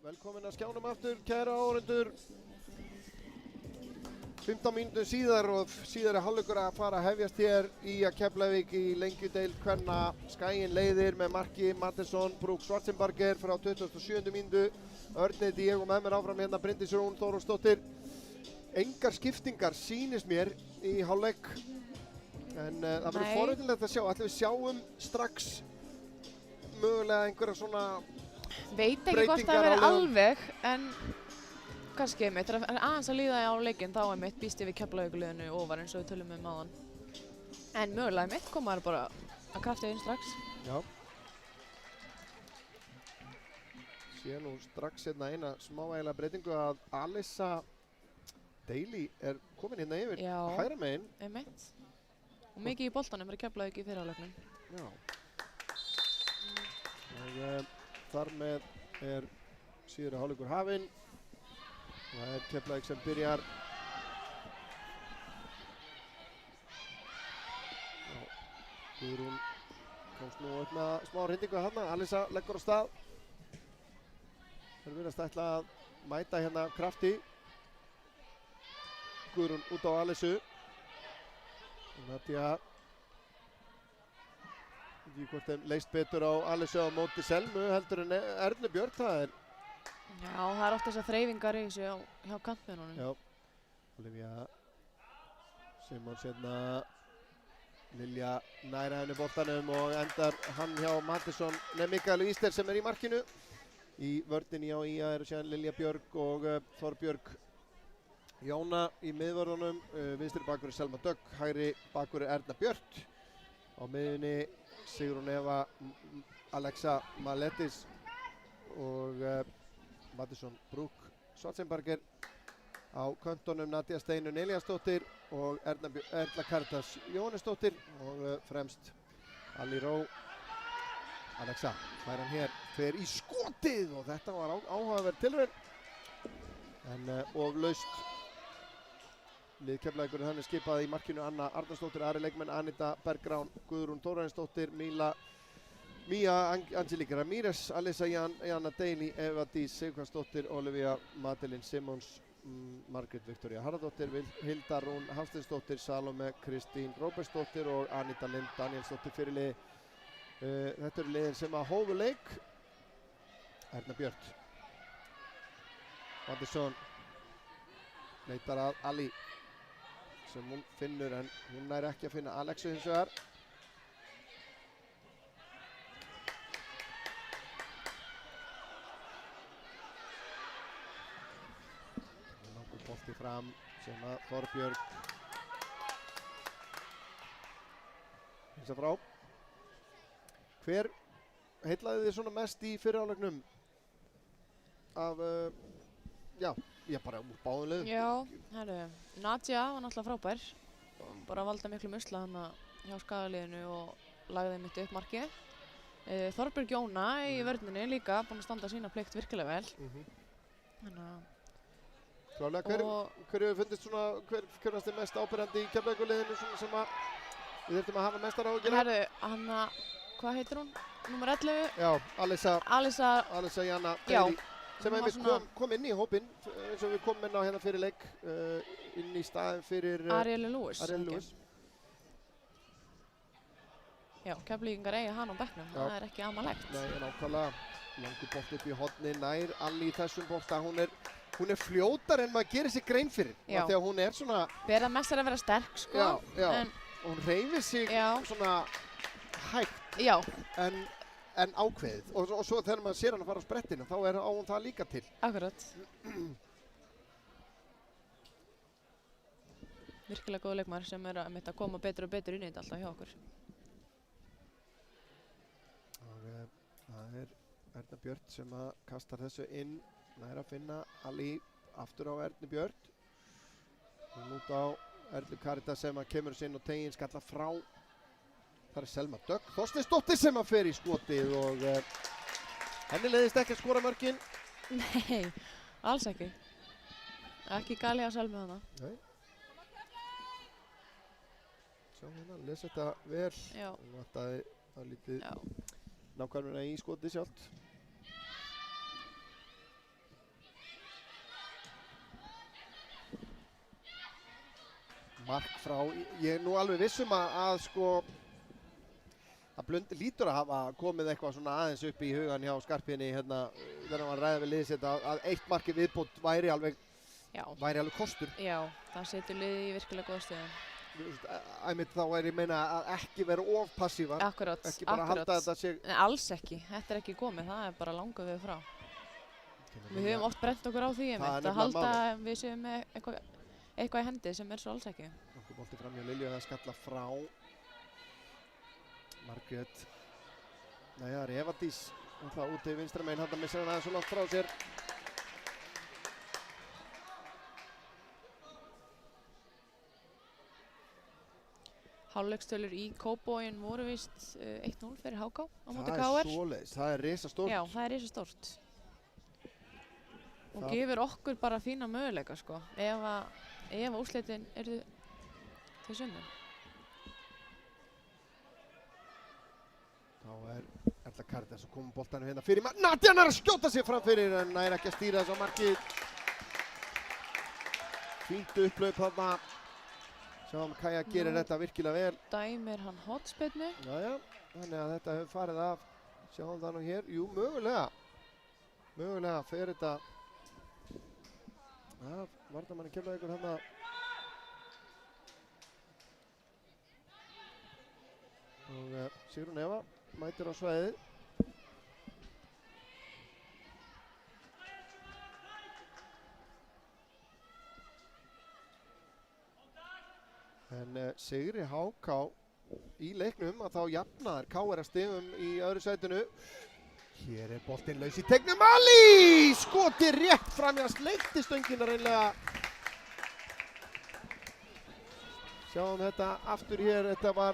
velkomin að skjánum aftur, kæra áhorfendur. 15 mínútur síðar og síðari hálfleikur að fara að hefjast hér í Keflavík í lengjudeild kvenna. Skaginn leiðir með marki Mattisson, Brooke Schwarzenberger frá 27. mínútu. Örnir Diego með mér áfram hérna, Bryndís Rún Þórósdóttir. Engar skiptingar sýnist mér í hálfleik. En það verður forvitnilegt að sjá. Ætlum við sjáum strax mögulega einhverja svona Veit ekki hvort það verður alveg, en kannski einmitt. Það er aðeins að líða á leikinn, þá einmitt býst ég við Keflavíkurliðinu ofar eins og við tölum áðan. En mögulega einmitt koma þær bara að krafti inn strax. Já. Sé nú strax hérna eina smávægilega breytingu að Alyssa Daly er komin hérna yfir hægra megin. Einmitt. Og mikið í boltanum er Keflavík í fyrri hálfleiknum. Já. Og þar með er síðari hálfleikur hafinn. Það er Keflavík sem byrjar. Já, Guðrún komst nú upp með smá hrindingu þarna. Alyssa leggur á stað. Það virðast ætla að mæta hérna krafti. Guðrún út á Alyssu. Nadia, ég veit ekki hvort þeim leist betur á Alyssu á móti Selmu heldur en Ernu Björk, það er. Já, það er oft þessar þreifingar í þessu hjá kantmennunum. Já, Olivia Simons hérna, Lilja næra henni boltanum og endar hann hjá Mattisson, Mikael Íster sem er í markinu. Í vörninni á IA eru síðan Lilja Björk og Þorbjörg Jóna í miðvörðunum, vinstri bakur er Selma Dögg, hægri bakur er Erna Björt. Á miðjunni Sigrún Eva, Alexa Maletis og Mattisson, Brooke Schwarzenberger. Á köntunum Nadia Steinun Eliasdóttir og Erla Karitas Jóhannesdóttir og fremst Ali Ró. Alexa fær hann hér, fer í skotið og þetta var áhugaverð tilraun. En of laust. Lið Keflavíkur hann er skipað í markinu Anna Arnarsdóttir, aðri leikmenn Anita Bergrán, Guðrún Þórarinsdóttir, Mía Angelica Ramírez, Alyssa Jana Daly, Eva Dís Sigurðardóttir, Olivia Madeline Simons, Margrét Viktoría Harðardóttir, Hilda Rún Hafsteinsdóttir, Salome Kristín Róbertsdóttir og Anita Lind Danielsdóttir fyrir liði. Þetta eru liðin sem að hófu leik. Erna Björt. Mattisson leitar að Ali sem hún finnur en hún nær ekki að finna Alexu hins vegar. Langur bolti fram sem að Þorbjörg hinsa frá. Hver heillaði þið svona mest í fyrri hálfleiknum af bara úr báðum liðum? Já, herru, Nadia var náttúrulega frábær. Bara valda miklu musla hana hjá Skagaliðinu og lagði mitt upp markið. Þorbjörg Jóna í vörninni líka, búin að standa sína plikt virkilega vel. Þannig að... Klálega, hver hefur fundist svona, hver fannst þið mest áberandi í Keflavíkurliðinu svona sem að við þurftum að hafa mestar áhyggjur af? Herru, hanna, hvað heitir hún? Númer 11? Já, Alyssa Jana Daly. Sem einmitt kom inn í hópinn, eins og við komum inn á hérna fyrir leik, inn í staðinn fyrir Arielle Lewis. Já, Keflvíkingar eiga hann á bekknum, það er ekki amalegt. Nei, nákvæmlega, langur bolt upp í horni, nær Alli í þessum bolta, hún er fljótar en maður gerir sér grein fyrir. Þegar hún er svona... Verða mest að vera sterk, sko. Já, hún hreyfir sig svona hægt. Já. En ákveðið og svo þegar maður sér hann að fara á sprettinu þá á hún það líka til. Akkurat. Virkilega góð leikmaður sem er að koma betur og betur inn í þetta alltaf hjá okkur. Það er Erna Björt sem að kastar þessu inn, nær að finna Ali aftur á Ernu Björt. Hún út á Erlu Karitas sem að kemur inn og tegin skalla frá. Það er Selma Dögg Þorsteinsdóttir sem að fer í skotið og henni leiðist ekki að skora mörkin. Nei, alls ekki. Ekki gali á Selmu þarna. Nei. Sjá hérna, les þetta vel. Já. Hún vantaði að lítið nákvæmlega í skotið sjálft. mark frá, ég er nú alveg vissum að sko að Blundi lítur að hafa komið eitthvað svona aðeins upp í hugan hjá Skarphéðini hérna þegar hann var að ræða við liðið sitt að eitt marki viðbót væri alveg kostur. Já, það setur liðið í virkilega góða stöðu. Æmitt þá er ég meina að ekki vera of passívar. Akkurat, ekki bara halda þetta sig. Nei, alls ekki, þetta er ekki komið, það er bara langað við frá. Við höfum oft brent okkur á því að halda við séum með eitthvað í hendi sem er svo alls ekki. Nokkuð bolti fram hjá Lilju að skalla frá. Margrét. Nei, það er Eva Dís. Og það úti í vinstra megin, hann missir hann aðeins svo langt frá sér. Hálfleikstölur í Kópavoginn voru víst 1-0 fyrir HK á móti KR. Það er svoleiðis, það er risastórt. Já, það er risastórt. Og gefur okkur bara fína möguleika sko, ef úrslitin eru til sömu. Þá er Erla Karítas að koma boltanum hérna fyrir Nadja er að skjóta sig fram fyrir en nær ekki að stýra þess á markið. Fínt upplaup þarna. Sjáum Kaja gerir þetta virkilega vel. Dæmir hann hornspyrnu. Jæja, þannig að þetta hefur farið af. Sjáum það nú hér. Jú, mögulega. Mögulega fer þetta af varnarmanni Keflavíkur þarna. Og Sigrún Eva mætir á svæðið. En sigri HK í leiknum að þá jafnar KR að stigum í öðru sætinu. Hér er boltinn laus í teignum. Ali! Skoti rétt framhjá sleikti stöngina reynlega. Sjáum þetta aftur hér. Þetta var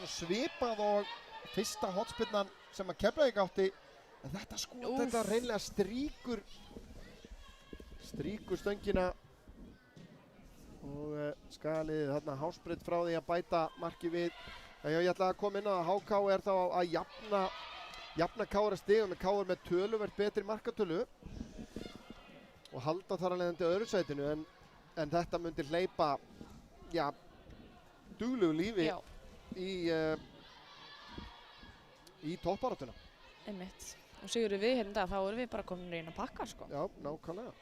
svipað og fyrsta hotspinnan sem að Keflavík átti. En þetta skot, þetta reynlega stríkur stöngina. Og skaliðið þarna hásbreytt frá því að bæta marki við. Já, ég ætla að koma inn á að HK er þá að jafna KR að stigum með KR með töluvert betri markatölu og halda þar að leiðandi öðru sætinu en þetta myndi hleypa duglegu lífi í toppbaráttuna. Einmitt. Og sigurðu við hérna þá erum við bara komin inn að pakka sko. Já, nákvæmlega.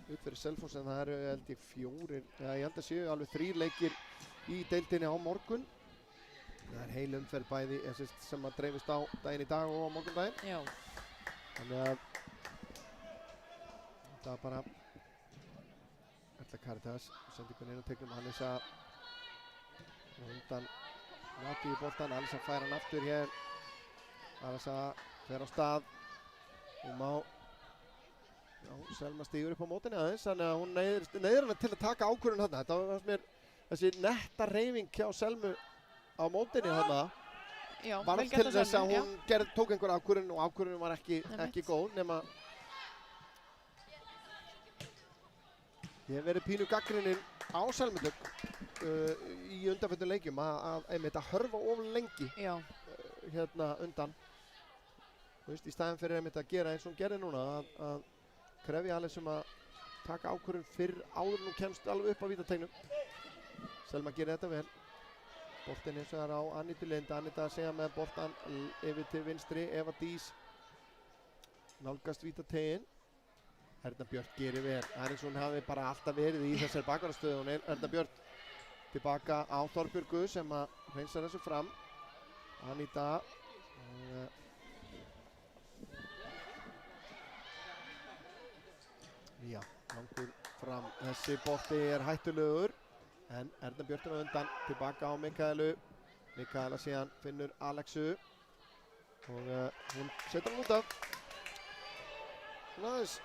Út fyrir Selfoss en það eru held ég 4, ég held að séu alveg 3 leikir í deildinni á morgun. Það er heil umferð bæði sem að dreifist á daginn í dag og á morgundaginn. Já. Þannig að það er bara Erla Karítas sendingun inn á tegnum Hannisa og undan Nati í boltan, Alisa fær hann aftur hér. Alisa fer á stað og má Selma stígur upp á mótinni aðeins, þannig að hún neyðir hana til að taka ákvörðun þarna. Þetta var mér þessi netta hreyfing hjá Selmu á mótinni þarna. Já, var til þess að hún tók einhver ákvörðun og ákvörðun var ekki góð nema ég hef verið pínu gagnrýninn á Selmudögg í undanföllum leikjum að einmitt að hörfa of lengi hérna undan. Þú veist, í staðinn fyrir einmitt að gera eins og hún gerði núna að krefja alveg sem að taka ákvörðun fyrr áður en hún kemst alveg upp á vítateignum. Selma gerir þetta vel. Boltinn eins og það er á Anitu Lind. Anita að segja með boltan yfir til vinstri. Eva Dís nálgast vítateiginn. Erna Björk gerir vel. Það er eins og hún hafi bara alltaf verið í þessari bakvarðarstöðu. Erna Björk tilbaka á Þorbjörgu sem að hreinsar þessu fram. Anita já, langur fram. Þessi bolti er hættulegur en Erna Björk er á undan, tilbaka á Mikaelu. Mikaela síðan finnur Alexu og hún setur hann út af. Næs.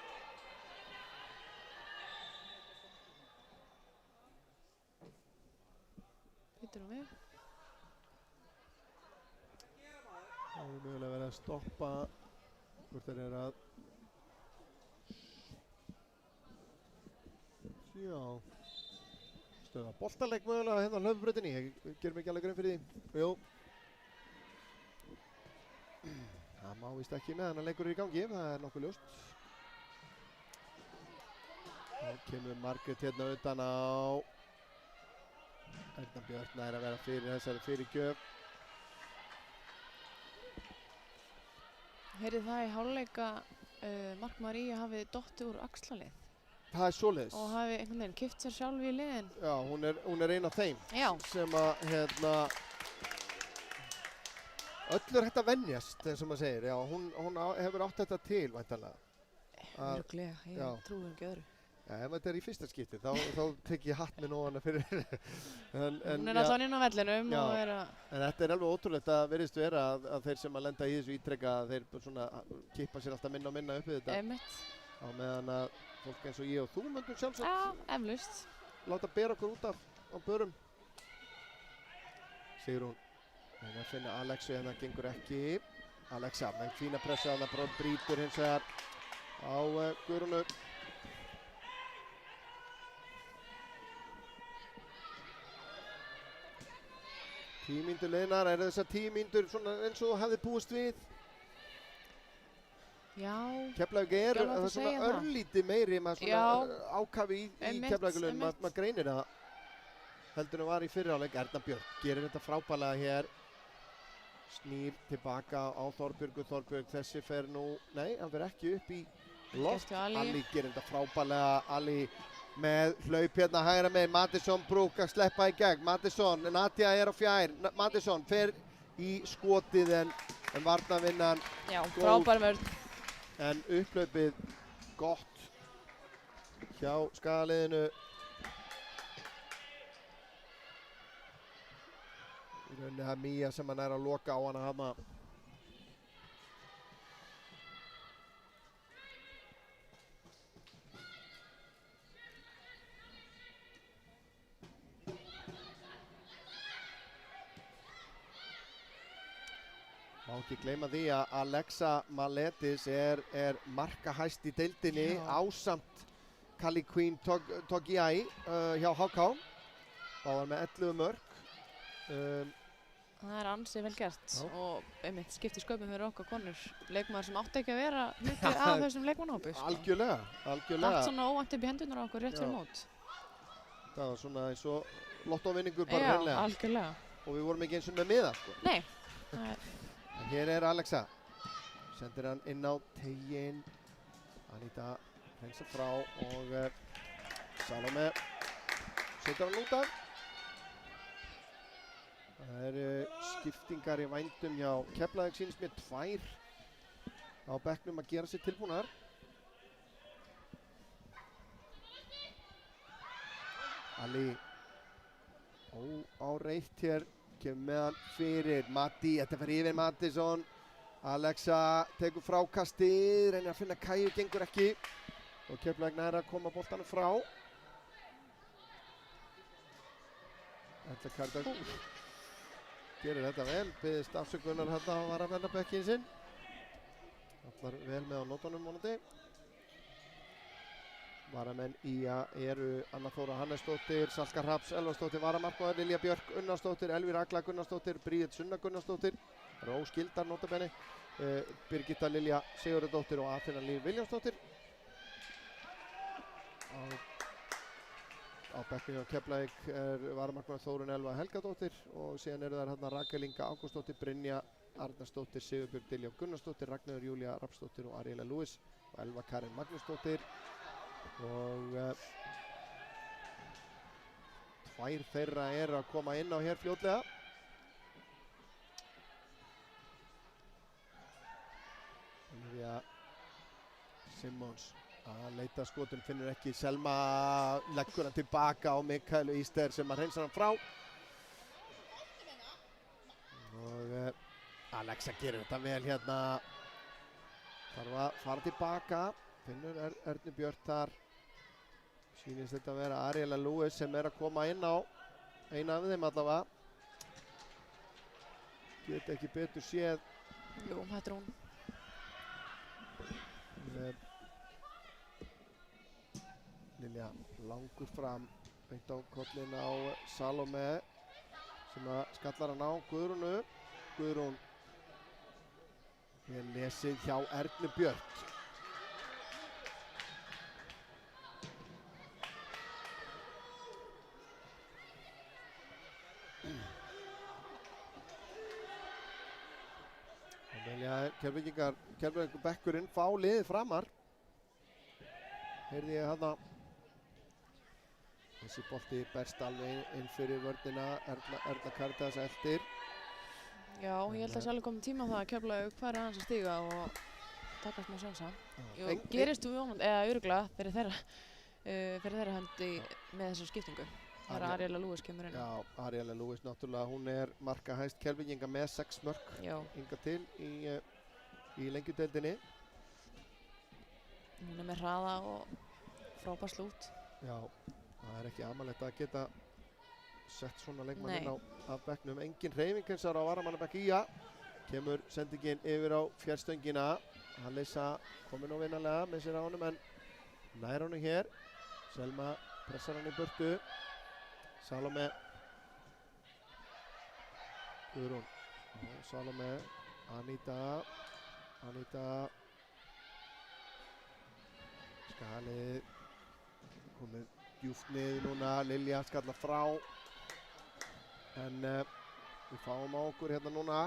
Býtur hún við. Það er mögulega verið að stoppa hvort þeir eru að stöða boltaleik mögulega hérna á hlaupabrautinni. Ég ger mig ekki alveg grein fyrir því. Jú. Það má víst ekki með hann að leikur er í gangi, það er nokkuð ljóst. Þá kemur Margrét hérna utan á Erna Björk nær að vera fyrir þessari fyrirgjöf. Heyrið það í hálfleika Mark María hafi dottið úr axlalið Það er svoleiðis. og hafi einhvern veginn kippt sér sjálf í liðin. Já, hún er ein af þeim Já, sem að öllu er hægt að venjast, eins og maður segir. Já, hún hefur átt þetta til, væntanlega. mjöglega, já. ég trúi ekki öðru. Já, ef þetta er í fyrsta skipti, þá tek ég hatt minn ofan fyrir. Hún er allan inn á vellinum Já. og er að... En þetta er alveg ótrúlegt að virðist vera að þeir sem að lenda í þessu ítrekka, þeir svona kippa sér alltaf minna og minna upp við þetta. Einmitt. Á meðan að fólk eins og ég og þú myndum Já, sjálfsagt eflaust. láta bera okkur út af á börum. Sigrún, en að finna Alexu en það gengur ekki. Alexa með fína pressa, hann bara brýtur hins vegar á Guðrúnu. Tímíndur liðnar, eru þessar 10 mínútur svona eins og þú hefði búist við? Já, Keflavík er Ekki alveg hægt að það svona segja það. örlítið meiri, maður svona Já. ákafi í Einmitt, Keflavíkurliðinu, einmitt. maður greinir það. Heldur en var í fyrri hálfleik. Erna Björk gerir þetta frábærlega hér. Snýr tilbaka á Þorbjörgu. Þorbjörg þessi fer nú, nei, hann fer ekki upp í loft. Gert hjá Ali. Ali gerir þetta frábærlega. Ali með hlaup hérna hægra megin. Mattisson Brúk að sleppa í gegn. Mattisson, Nadia er á fjær. Mattisson fer í skotið en varnarvinnan. já, Góð. frábær vörn. En upplaupið gott hjá Skagaliðinu. Í rauninni það er Mía sem hann er að loka á hana hafna. Má ekki gleyma því að Alexa Maletis er markahæst í deildinni Já. ásamt Kali Queen Togiai hjá HK. Þá var með 11 mörk. Það er ansið vel gert Já. og einmitt skipti sköpum fyrir okkar konur. Leikmaður sem átti ekki að vera hluti af þessum leikmannahópi. Sko. Algjörlega. Allt svona óvænt upp í hendurnar á okkur rétt Já. fyrir mót. Það var svona eins og lottóvinningur bara Já, hreinlega. algjörlega. Og við vorum ekki eins og með miða, sko. Nei, það er En hér er Alexa. Sendir hann inn á teiginn. Anita hreinsa frá og Salome setur hann út af. Það eru skiptingar í vændum hjá Keflavík, sýnist mér 2 á bekknum að gera sér tilbúnar. Ali óáreitt hér, kemur með hann fyrir Matti, þetta fer yfir Mattisson. Alexa tekur frákastið, reynir að finna Kæju, gengur ekki. Og Keflavík nær að koma boltanum frá. Þetta Kardal gerir þetta vel, byggðist afsökunar hérna á varaverðarbekkin sinn. Allar vel með á nótunum vonandi. Varamenn Ía eru Anna Þóra Hannesdóttir, Salka Hrafs, Elvarsdóttir, varamarkmaður, Lilja Björk Gunnarsdóttir, Elvíra Agla Gunnarsdóttir, Bríet Sunna Gunnarsdóttir, Róskildar notabenni, Birgitta Lilja Sigurðardóttir og Aþena Líf Viljámsdóttir. Á bekkinu hjá Keflavík er varamarkmaður Þórunn Elva Helgadóttir og síðan eru þar hérna Rakel Inga Ágústsdóttir, Brynja Arnarsdóttir, Sigurbjörg Diljá Gunnarsdóttir, Ragnheiður Júlía Rafnsdóttir og Ariela Lewis og Elva Karin Magnúsdóttir. Og 2 þeirra er að koma inn á hér fljótlega. Olivia Simmons að leita skotum, finnur ekki. Selma leggur hann tilbaka á Mikael Íster sem að hreinsa hann frá. Og Alexa gerir þetta vel hérna. Þarf að fara tilbaka. Finnur Ernu Björk þar. Sýnist þetta að vera Ariela Lewis sem er að koma inn á. Eina af þeim allavega. Get ekki betur séð. jú, þetta er hún. Lilja langur fram, beint á kollin á Salome sem að skallar hann á Guðrúnu. Guðrún er lesið hjá Ernu Björk. Keflvíkingur bekkurinn fá liðið framar. Heyrði ég þarna. Þessi bolti berst alveg inn fyrir vörnina. Erna Karitas eldir. Já, ég held að það alveg komið tíma á það að Keflavík færi aðeins að stíga og taka smá sjansa. Jú, gerist þú vonandi, eða örugglega fyrir þeirra hönd með þessu skiptingu. Það Ariela Lewis kemur inn. Já, Ariela Lewis náttúrulega, hún markahæst Keflvíkinga með 6 mörk hingað til í lengjudeildinni. Hún með hraða og frábær slút. Já, það ekki amalegt að geta sett svona leikmann inn á af bekknum. Engin hreyfing hins vegar á varamannabekk Ía. Kemur sendingin yfir á fjárstöngina. Halisa kominn og vinnalega með sér á honum en nær honum hér. Selma pressar hann í burtu. Salome Guðrún Salome Anita Skalið komið djúpt niður núna. Lilja skallar frá en við fáum á okkur hérna núna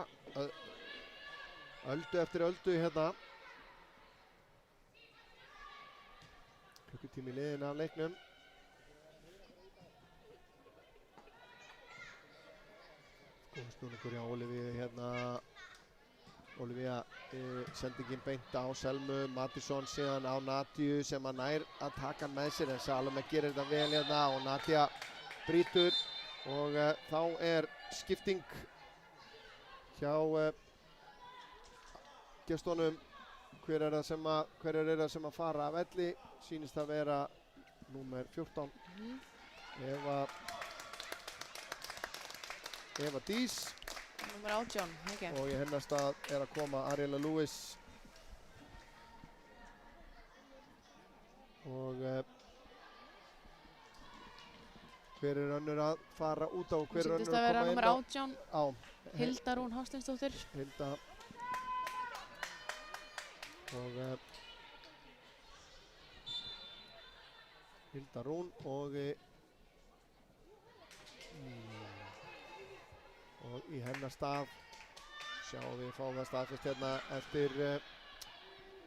öldu eftir öldu hérna. Klukkutími liðin af leiknum. Góð snúningur hjá Olivia hérna. Olivia sendingin beint á Selmu. Mattisson síðan á Nadju sem að nær að taka með sér en Salome gerir þetta vel hérna og Nadja brýtur og þá skipting hjá gestunum. Hver er það sem að fara af velli? Sýnist að vera númer 14. Eva Dís. Númer 18, ekki. Og í hennar stað að koma Ariela Lewis. Og hver önnur að fara út á? Hver önnur að koma inn á? Sýndist að vera númer 18. Hilda Rún Hafsteinsdóttir. Hilda. Og Hilda Rún og í hennar stað sjáum við fáum það staðfest hérna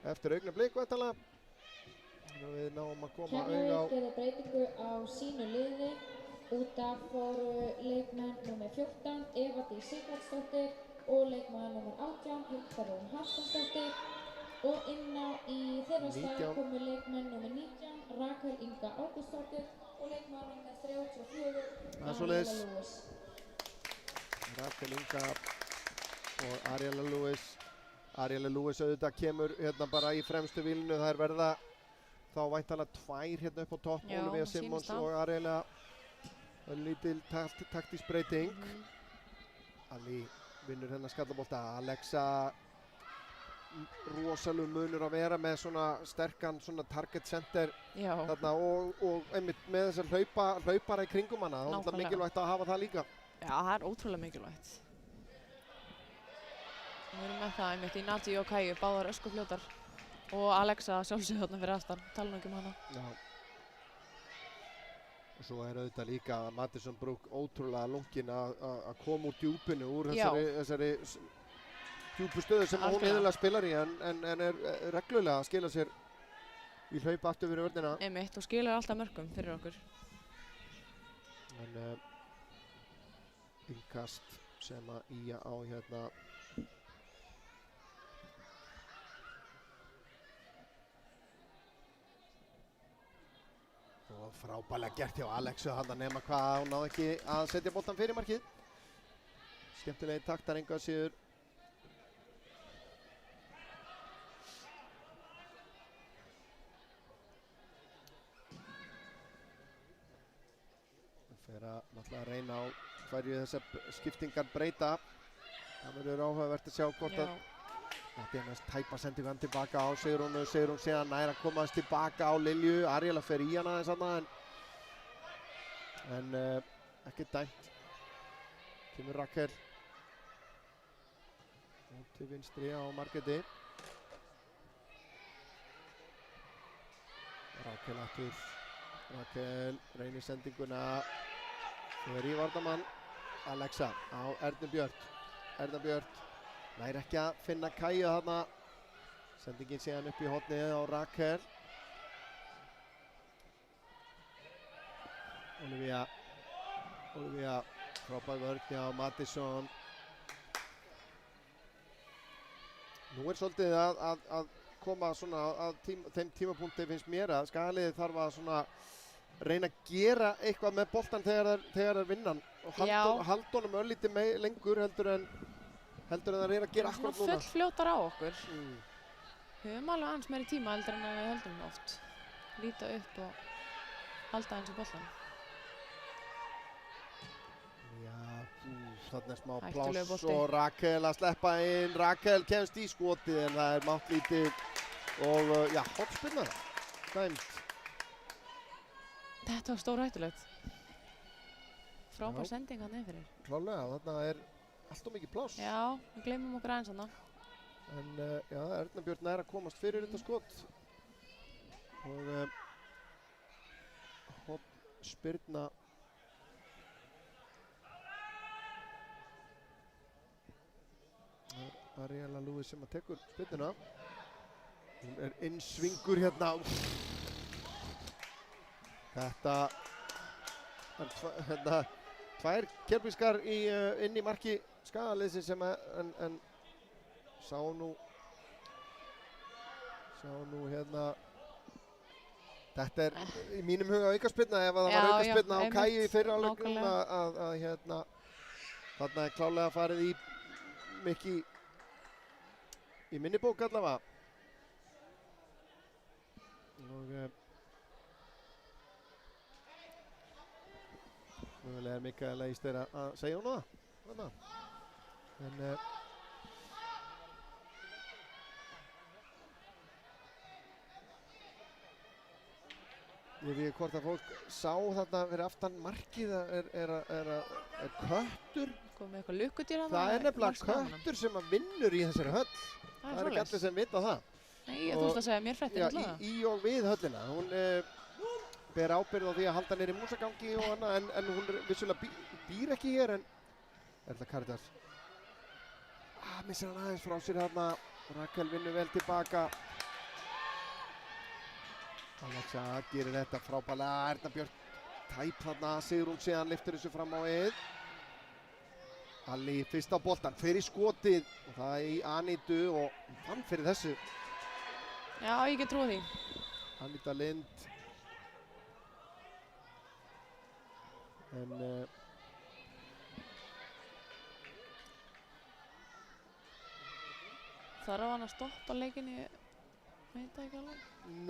eftir augnablik væntanlega. Við náum að koma auga á Keflavík gerði breytingu á sínu liði. Út af fóru leikmenn númer 14 Eva Dís Sigvardsdóttir og leikmenn númer 18 Hilda Rún Hafsteinsdóttir. Og inn á í þeirra stað komu leikmenn númer 19 Rakel Inga Ágústsdóttir og leikmenn númer 34 Ariela Lewis. Rakel Inga og Ariela Lewis. Ariela Lewis auðvitað kemur hérna bara í fremstu vílinu. Það verða þá væntanlega 2 hérna upp á topp. Olivia Simmons og Ariela. Lítil taktísk breyting. Ali vinnur hérna skallabolta. Alexa rosalegu munur að vera með svona sterkan svona target center þarna og einmitt með þessar hlaupara í kringum hana. Það er mikilvægt að hafa það líka. Já, það er ótrúlega mikilvægt. Við erum með það einmitt í Nadju og Kæju, báðar öskufljótar. Og Alexa sjálfsögðu þarna fyrir aftan, tala nú ekki hana. Já. Og svo auðvitað líka Madison Brook ótrúlega lungin að koma úr djúpinu, úr þessari djúpu stöðu sem hún iðulega spilar í en reglulega að skila sér í hlaup aftur fyrir vörnina. Einmitt, og skilar alltaf mörkum fyrir okkur. En innkast sem að Ía á hérna. Og frábærlega gert hjá Alexu hann nema hvað hún náði ekki að setja boltan fyrir markið. Skemmtilegi taktar engu að síður. Fer að náttúrulega reyna á hverju þessar skiptingar breyta. Það verður áhugavert að sjá hvort að þetta er næst tæpa sendingu hann tilbaka á Sigrúnu. Sigrún síðan nær að komast tilbaka á Lilju. Ariela fer í hana þess aðna en ekki dæmt. Kemur Rakel út til vinstri á Margréti. Rakel aftur. Rakel reynir sendinguna. Svo í varnarmann Alexa á Ernu Björt. Erna Björt Nær ekki að finna Kæju þarna. Sendingin síðan upp í hornið á Rakel. Olivia frábær vörn hjá Mattisson. Nú svolítið að koma svona að þeim tímapunkti finnst mér að Skagaliðið þarf að svona reyna að gera eitthvað með boltan þegar þeir vinna hann og halda honum örlítið lengur heldur en það reyna að gera akkurat núna. Full fljótar á okkur. Við höfum alveg aðeins meiri tíma heldur en við höldum oft. Líta upp og halda eins í boltan. Þarna smá pláss og Rakel að sleppa inn. Rakel kemst í skotið en það máttlítið og hornspyrna dæmt. Þetta var stórhættulegt. Frábær sending hann yfir. Klálega, þarna allt of mikið pláss. Já, við gleymum okkur aðeins þarna. En Erna Björn að komast fyrir þetta skot. Og hornspyrna. Ariela Lewis sem að tekur spyrnuna. Hún innsvingur hérna. Þetta tvær kerbískar inn í marki Skagaliðsins sem en sá nú hérna. Þetta í mínum huga aukaspyrna ef það var aukaspyrna á Kæju í fyrra áleiknum að hérna þarna klálega farið í mikið í minni bók allavega. Og mögulega Mikaela Ísleir að segja hún það. En ég veit ekki hvort að fólk sá þarna fyrir aftan markið er köttur. Komið eitthvað lukkudýr að það nefnilega köttur sem að vinnur í þessari höll. Það er ekki allir sem vita það. Nei, þú veist að segja mér fréttir alltaf. Í og við höllina. Hún ber ábyrgð á því að halda niður í músagangi og annað en hún vissulega býr ekki hér en þetta Karitas. Missir hann aðeins frá sér þarna. Rakel vinnur vel tilbaka. Alexa gerir þetta frábærlega. Erna Björk tæp þarna. Sigrún síðan lyftir þessu fram á við. Alli fyrst á boltan, fyrir skotið og það í Anítu og fann fyrir þessu. Já, ég get trúið því. Aníta Lind. En þarf hann að stoppa leikinni, veit það ekki alveg?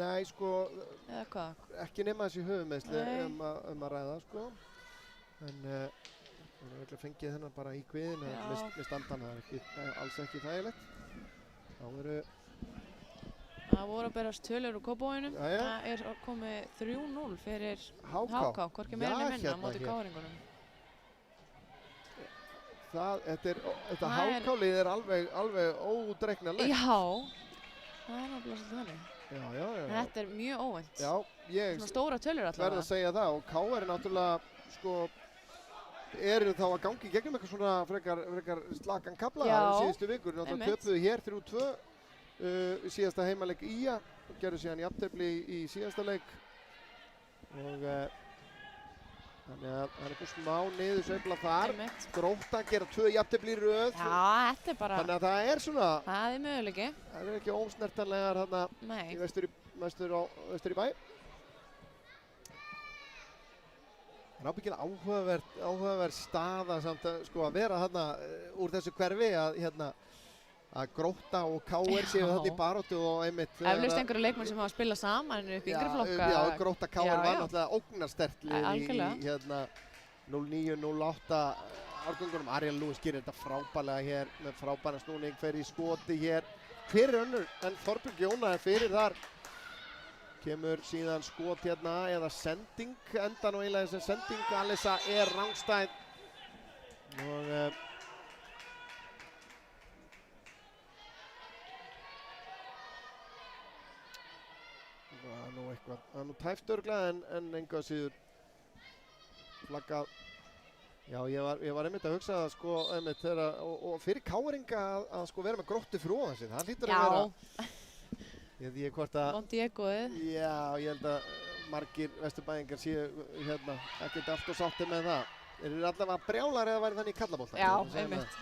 Nei, sko, eða hvað? Ekki nema þessi höfuðmeiðsli að ræða, sko. En hún hefur ekki fengið hennar bara í kviðin með standana, það er alls ekki þægilegt. Það voru að berast tölur úr Kópavoginum. Það komið 3-0 fyrir HK, hvorki meira en minna á móti KR-ingunum. Þetta HK-lið er alveg ódregnarlegt. Já, það er náttúrulega svolítið þannig. Já. Þetta er mjög óvænt. Já, ég svona stóra tölur allavega. Verð að segja það og KR er náttúrulega, sko, eru þá að gangi gegnum eitthvað svona frekar slakan kafla síðustu vikur. Náttúrulega töpuðu hér 3-2 síðasta heimaleik Ía og gerðu síðan jafntefli í síðasta leik. Og þannig að það er eitthvað smá niðursveifla þar. Grótta gera 2 jafntefli í röð. Já, þetta er bara. Þannig að það er svona. Það er möguleiki. Það er ekki ósnertanlegar þarna í vestur í bæ. Það er ábyggilega áhugaverð staða samt að vera þarna úr þessu hverfi að Grótta og KR séu þarna í baráttu og einmitt. Eflaust einhverju leikmenn sem hafa spilað saman upp í yngri flokka. Já, Grótta KR var náttúrulega ógnarsterkt í 09-08 árgöngunum. Ariela Lewis gerir þetta frábærlega hér með frábæran snúning, fer í skoti hér. Hver er önnur en Þorbjörg Jóna fyrir þar. Kemur síðan skot hérna eða sending, enda nú eiginlega sem sending. Alissa rangstæð og það er nú tæft örglega en enga síður flaggað Já, ég var einmitt að hugsa sko, einmitt þegar, og fyrir Káringa að sko vera með Gróttu fyrir ofan sig, það hlýtur að vera, ég veit ekki hvort að, Montiegoið. já, ég held að margir Vesturbæingar séu hérna ekkert allt og sátti með það. Þeir eru allavega brjálar eða væri þannig í kallabolta. Já, einmitt.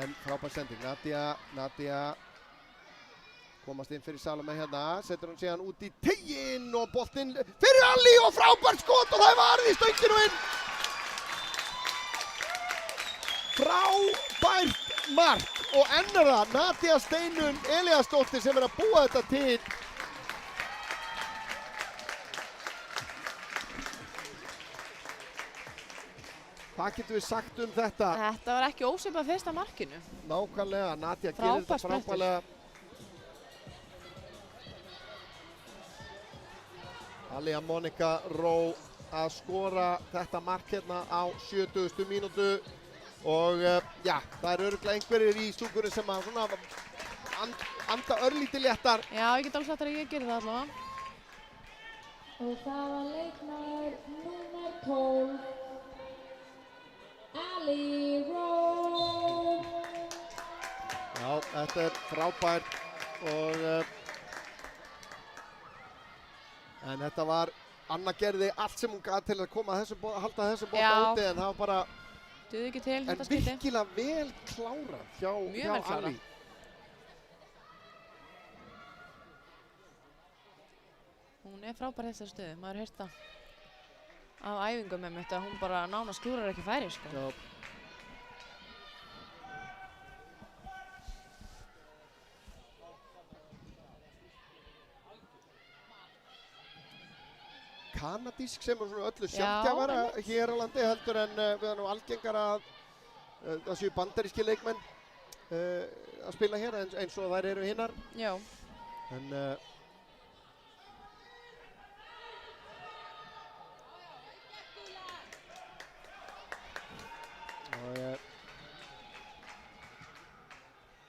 En frábær sending, Nadia komast inn fyrir Salome hérna, setur hún síðan út í teiginn og boltinn fyrir Ali og frábært skot og það er varið í stönginu inn. Frábært mark og enn er það Nadia Steinunn Elíasdóttir sem er að búa þetta til. Hvað getum við sagt um þetta? Þetta var ekki ósvipað fyrsta markinu. Nákvæmlega, Nadia gerir þetta frábærlega. Alia Monika Ró að skora þetta mark hérna á 70. mínútu og já, það er örugglega einhverjir í stúkunni sem að svona anda örlítið léttar. Já, ég get alveg sagt að ég gerir það allavega. Og það var leikmaður númer 12, Ali Ró. Já, þetta er frábært og en þetta var, Anna gerði allt sem hún gat til að koma að halda þessum bolta úti en það var bara, Duði ekki til en þetta skipti. virkilega vel klárað hjá vel klárað. Ali. Hún er frábær þessar stöðu, maður heyrst það af æfingum með mitt að hún bara nánast klúrar ekki færi, sko. Já. Kanadísk sem er svona öllu sjaldgæfara hér á landi heldur en við erum algengara að það séu bandaríski leikmenn að spila hér eins og þær eru hinnar. Já. En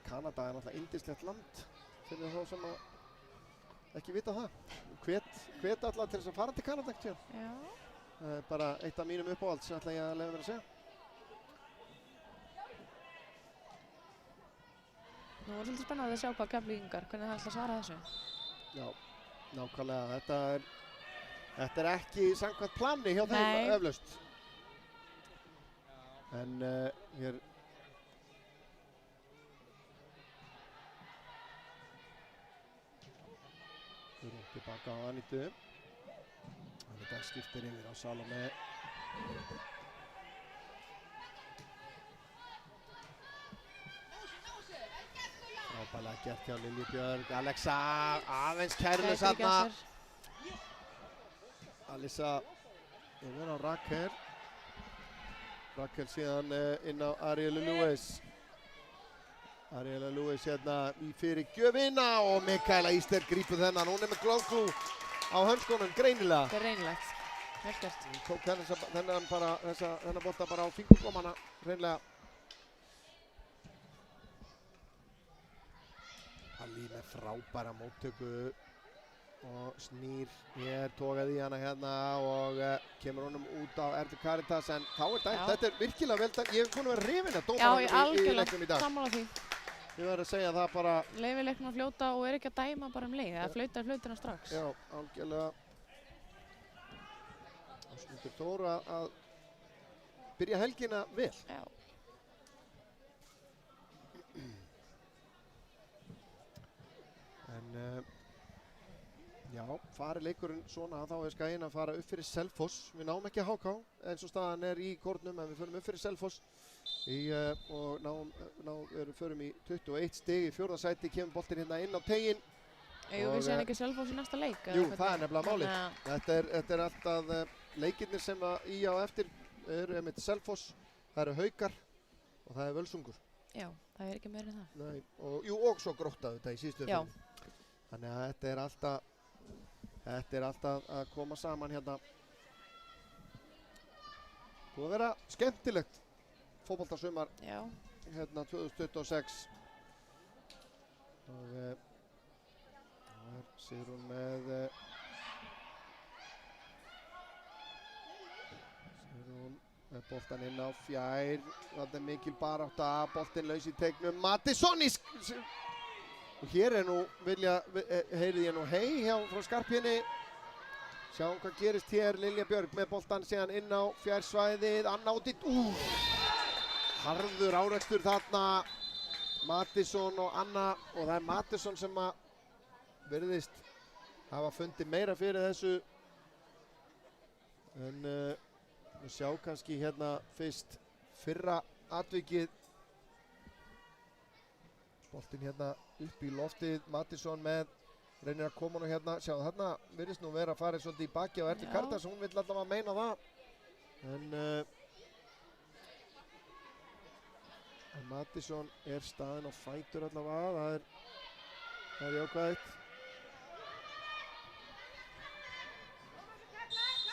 Kanada er náttúrulega yndislegt land fyrir þá sem að ekki vita það. Hvet alla til þess að fara til Kanada ekkert hér. Já. Bara eitt af mínum uppáhalds ætla ég að leyfa mér að segja. Nú var svolítið spennandi að sjá hvað Keflvíkingar, hvernig það ætla að svara þessu. Já, nákvæmlega. Þetta er ekki samkvæmt plani hjá þeim eflaust. En hér tilbaka á Anítu. Anita skiptir yfir á Salome. Frábærlega gert hjá Lilju Björg. Alexa aðeins kærulaus þarna. Alissa yfir á Rakel. Rakel síðan inn á Arielu Lewis. Ariela Lewis hérna í fyrir gjöfina og Mikaela Íster grípur þennan. Hún er með glóðglú á hönskunum, greinilega. Greinilegt, vel gert. Hún tók þennan bolta bara á fingurgómana, hreinlega. Ali með frábæra móttöku og snýr hér, tókaði í hana hérna og kemur honum út á Erlu Caritas en þá er dæmt. Þetta er virkilega vel dæmt. Ég hef búin að vera hrifinn af dómaranum í leiknum í dag. Sammála því. Ég verður að segja það bara. Leyfi leiknum að fljóta og er ekki að dæma bara leik. Það flautar flautina strax. Já, algjörlega. Ásmundur Þór að byrja helgina vel. Já. En já, fari leikurinn svona þá er Skaginn að fara upp fyrir Selfoss. Við náum ekki að HK eins og staðan er í kórnum en við förum upp fyrir Selfoss og förum í 21 stig í 4. sæti, kemur boltinn hérna inn á teiginn. Eigum við séðan ekki Selfoss í næsta leik? Jú, það er nefnilega málið. Þetta er alltaf leikirnir sem í á eftir eru einmitt Selfoss, það eru Haukar og það er Völsungur. Já, það er ekki meira en það. Nei, og svo Grótta þetta í síðustu Já. umferðinni. Þannig að þetta er alltaf að koma saman hérna. Búið að vera skemmtilegt fótboltasumar hérna 2026. Og það er Sigrún með Sigrún með boltan inn á fjær, það er mikil barátta, boltin laus í teignum, Mattisson og hér er nú, heyrði ég nú hei hjá frá Skarphéðinni, sjáum hvað gerist hér, Lilja Björg með boltan síðan inn á fjársvæðið, Anna út í, harður árekstur þarna, Mattisson og Anna og það er Mattisson sem að virðist hafa fundið meira fyrir þessu en við sjá kannski hérna fyrst fyrra atvikið boltinn hérna upp í loftið Mattisson með reynir að koma nú hérna sjáðu þarna virðist nú vera að fara svolítið í baki á Erlu Kardas hún vill allavega meina það en Mattisson er staðinn á fætur allavega það er jákvægt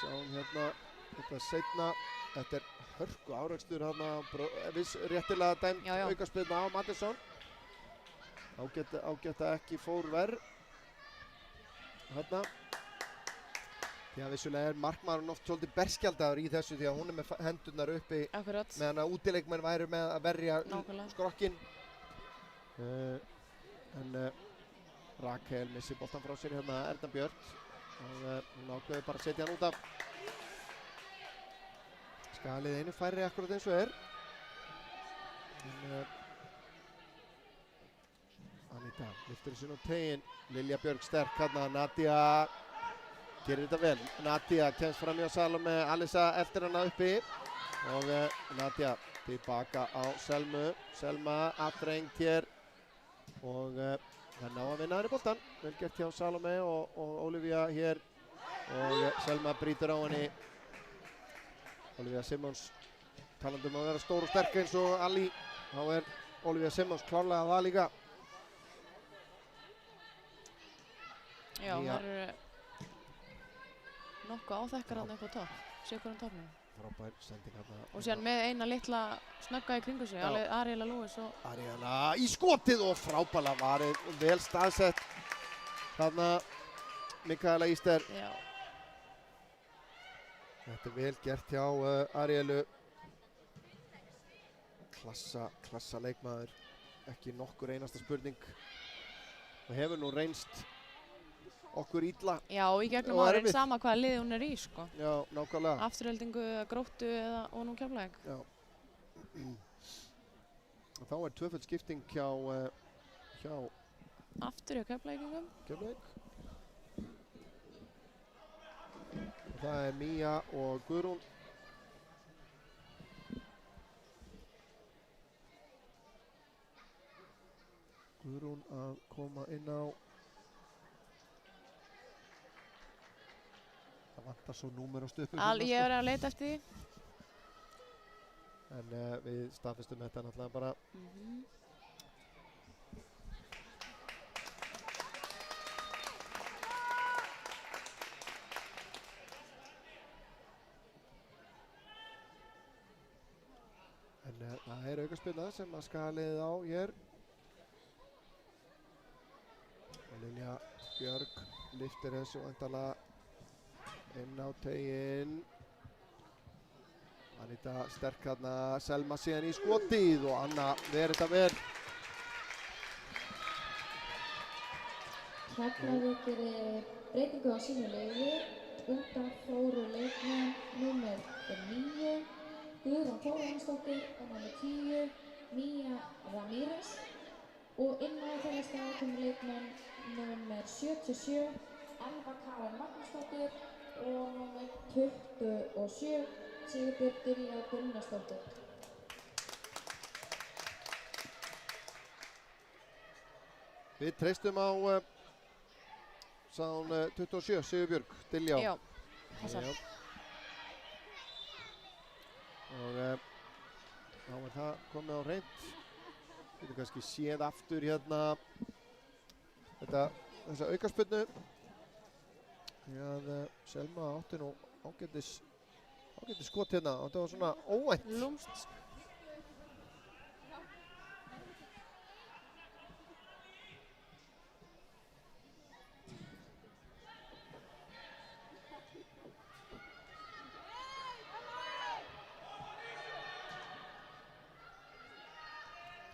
sjáum hérna þetta seinna þetta er hörku árekstur hérna viss réttilega dæmt aukaspyrna á Mattisson ágætt að ekki fór verð hérna því að vissulega er markmaðurinn oft svolítið berskjaldaður í þessu því að hún er með hendurnar uppi meðan að útileikmenn væru með að verja skrokkinn en Rakel missi boltan frá sér hérna Erna Björk og hún ákveður bara að setja hann út af skalið einu færri akkurat eins og er en Anita lyftir þessu á tegin Lilja Björk sterk hérna Nadia gerir þetta vel, Nadia kemst fram hjá Salome, Alisa eldir hana uppi og Nadia tilbaka á Selma afþrengt hér og það ná að vinna henni boltan vel gert hjá Salome og Olivia hér og Selma brýtur á henni Olivia Simmons talandi að vera stór og sterk eins og Ali þá er Olivia Simmons klárlega það líka Já, það eru nokkuð áþekkar hann upp á topp, sigur hann toppnum. Frábær sending hann. Og síðan með eina litla snögga í kringu sig, Ariela Lewis og... Ariela í skotið og frábæla varið, vel staðsett. Þarna Mikaela Íster. Já. Þetta er vel gert hjá Arielu. Klassa leikmaður, ekki nokkur einasta spurning. Það hefur nú reynst okkur illa. Já, í gegnum árin sama hvaða liði hún er í, sko. Já, nákvæmlega. Afturheldingu, Gróttu og nú Keflavík. Já. Þá er tvöföld skipting hjá Aftur hjá Keflavíkingum. Keflavík. Það er Mía og Guðrún. Guðrún að koma inn á. Það vantar svo númer á stöpum. Ég er að leita eftir því. En við staðfestum þetta náttúrulega bara. En það er aukaspyrna sem að skalið á hér. Lilja Björk lyftir þessu endalega inn á teginn. Anita sterk hérna, Selma síðan í skotið og Anna verið þetta vel. Keflavík gerir breytingu á sínu liði. Út af fóru leikmenn númer 9, Guðrún Þórarinsdóttir og númer 10, Mía Ramírez. Og inn á þeirra stað kemur leikmenn númer 77, Elva Karen Magnúsdóttir og númer 27, Sigurbjörg Dyrja Gunnarsdóttir. Við treystum á sagði hún 27, Sigurbjörg Dyrja. Já, passar. Og þá er það komið á hreint. Við getum kannski séð aftur hérna þessa aukaspyrnu. Því að Selma átti nú ágætis skot hérna og þetta var svona óvænt. Lúmst.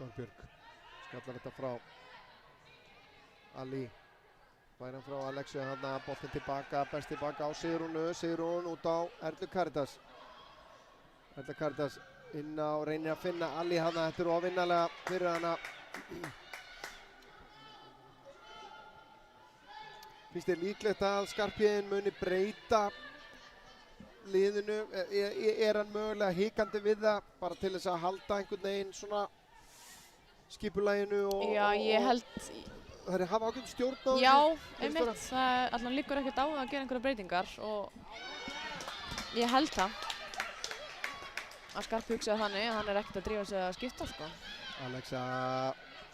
Þorbjörg skallar þetta frá Ali. Bæran frá Alexu, hann að boltinn tilbaka, best tilbaka á Sigrúnu. Sigrún út á Erlu Karitas. Erla Karitas inn á, reynir að finna Ali hann að þetta er ofinnalega fyrir hana. Finnst þér líklegt að Skarphéðinn muni breyta liðinu? Er hann mögulega hikandi við það bara til þess að halda einhvern veginn svona skipulaginu og... Já, ég held... Það er hafa ákveðin stjórn á þessu? Já, einmitt. Það allan liggur ekkert á að gera einhverja breytingar og ég held það. Að Skarp hugsaði þannig að hann er ekkert að drífa sig að skipta, sko. Alexa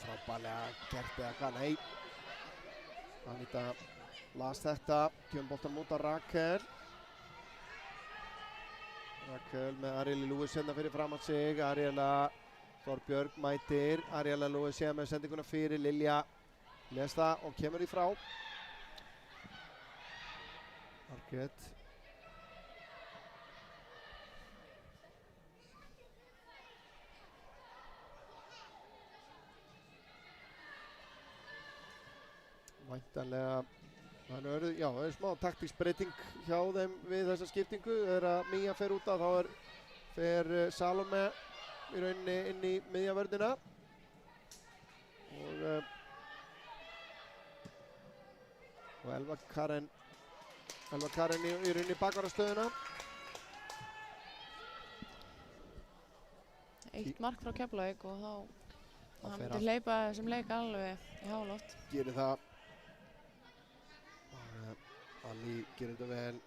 frábærlega gert eða hvað? Nei. Anita las þetta, kemur boltan út á Rakel. Rakel með Arieli Lewis hérna fyrir fram að sig. Ariela Þorbjörg mætir. Ariela Lewis hérna með sendinguna fyrir. Lilja les það og kemur í frá. Margrét. Væntanlega, já, það er smá taktísk breyting hjá þeim við þessa skiptingu. Þegar Mía fer út af þá fer Salome í rauninni inn í miðja vörnina. Og Elva Karen í rauninni bakvarðarstöðuna. Eitt mark frá Keflavík og þá hann myndi hleypa þessum leik alveg í háloft. Gerir það. Ali gerir þetta vel.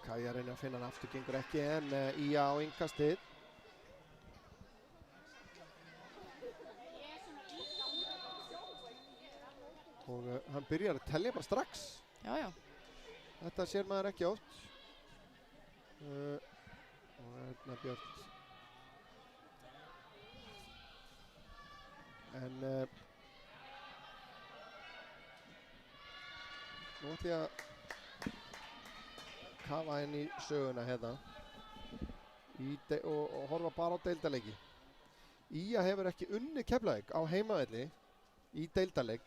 Kaja reynir að finna hann aftur, gengur ekki en Ía á innkastið. Og hann byrjar að telja bara strax. Já, já. Þetta sér maður ekki oft. Og Erna Björk. En nú ætlum ég að kafa inn í söguna hérna og horfa bara á deildarleiki. Ía hefur ekki unnið Keflavík á heimavelli í deildarleik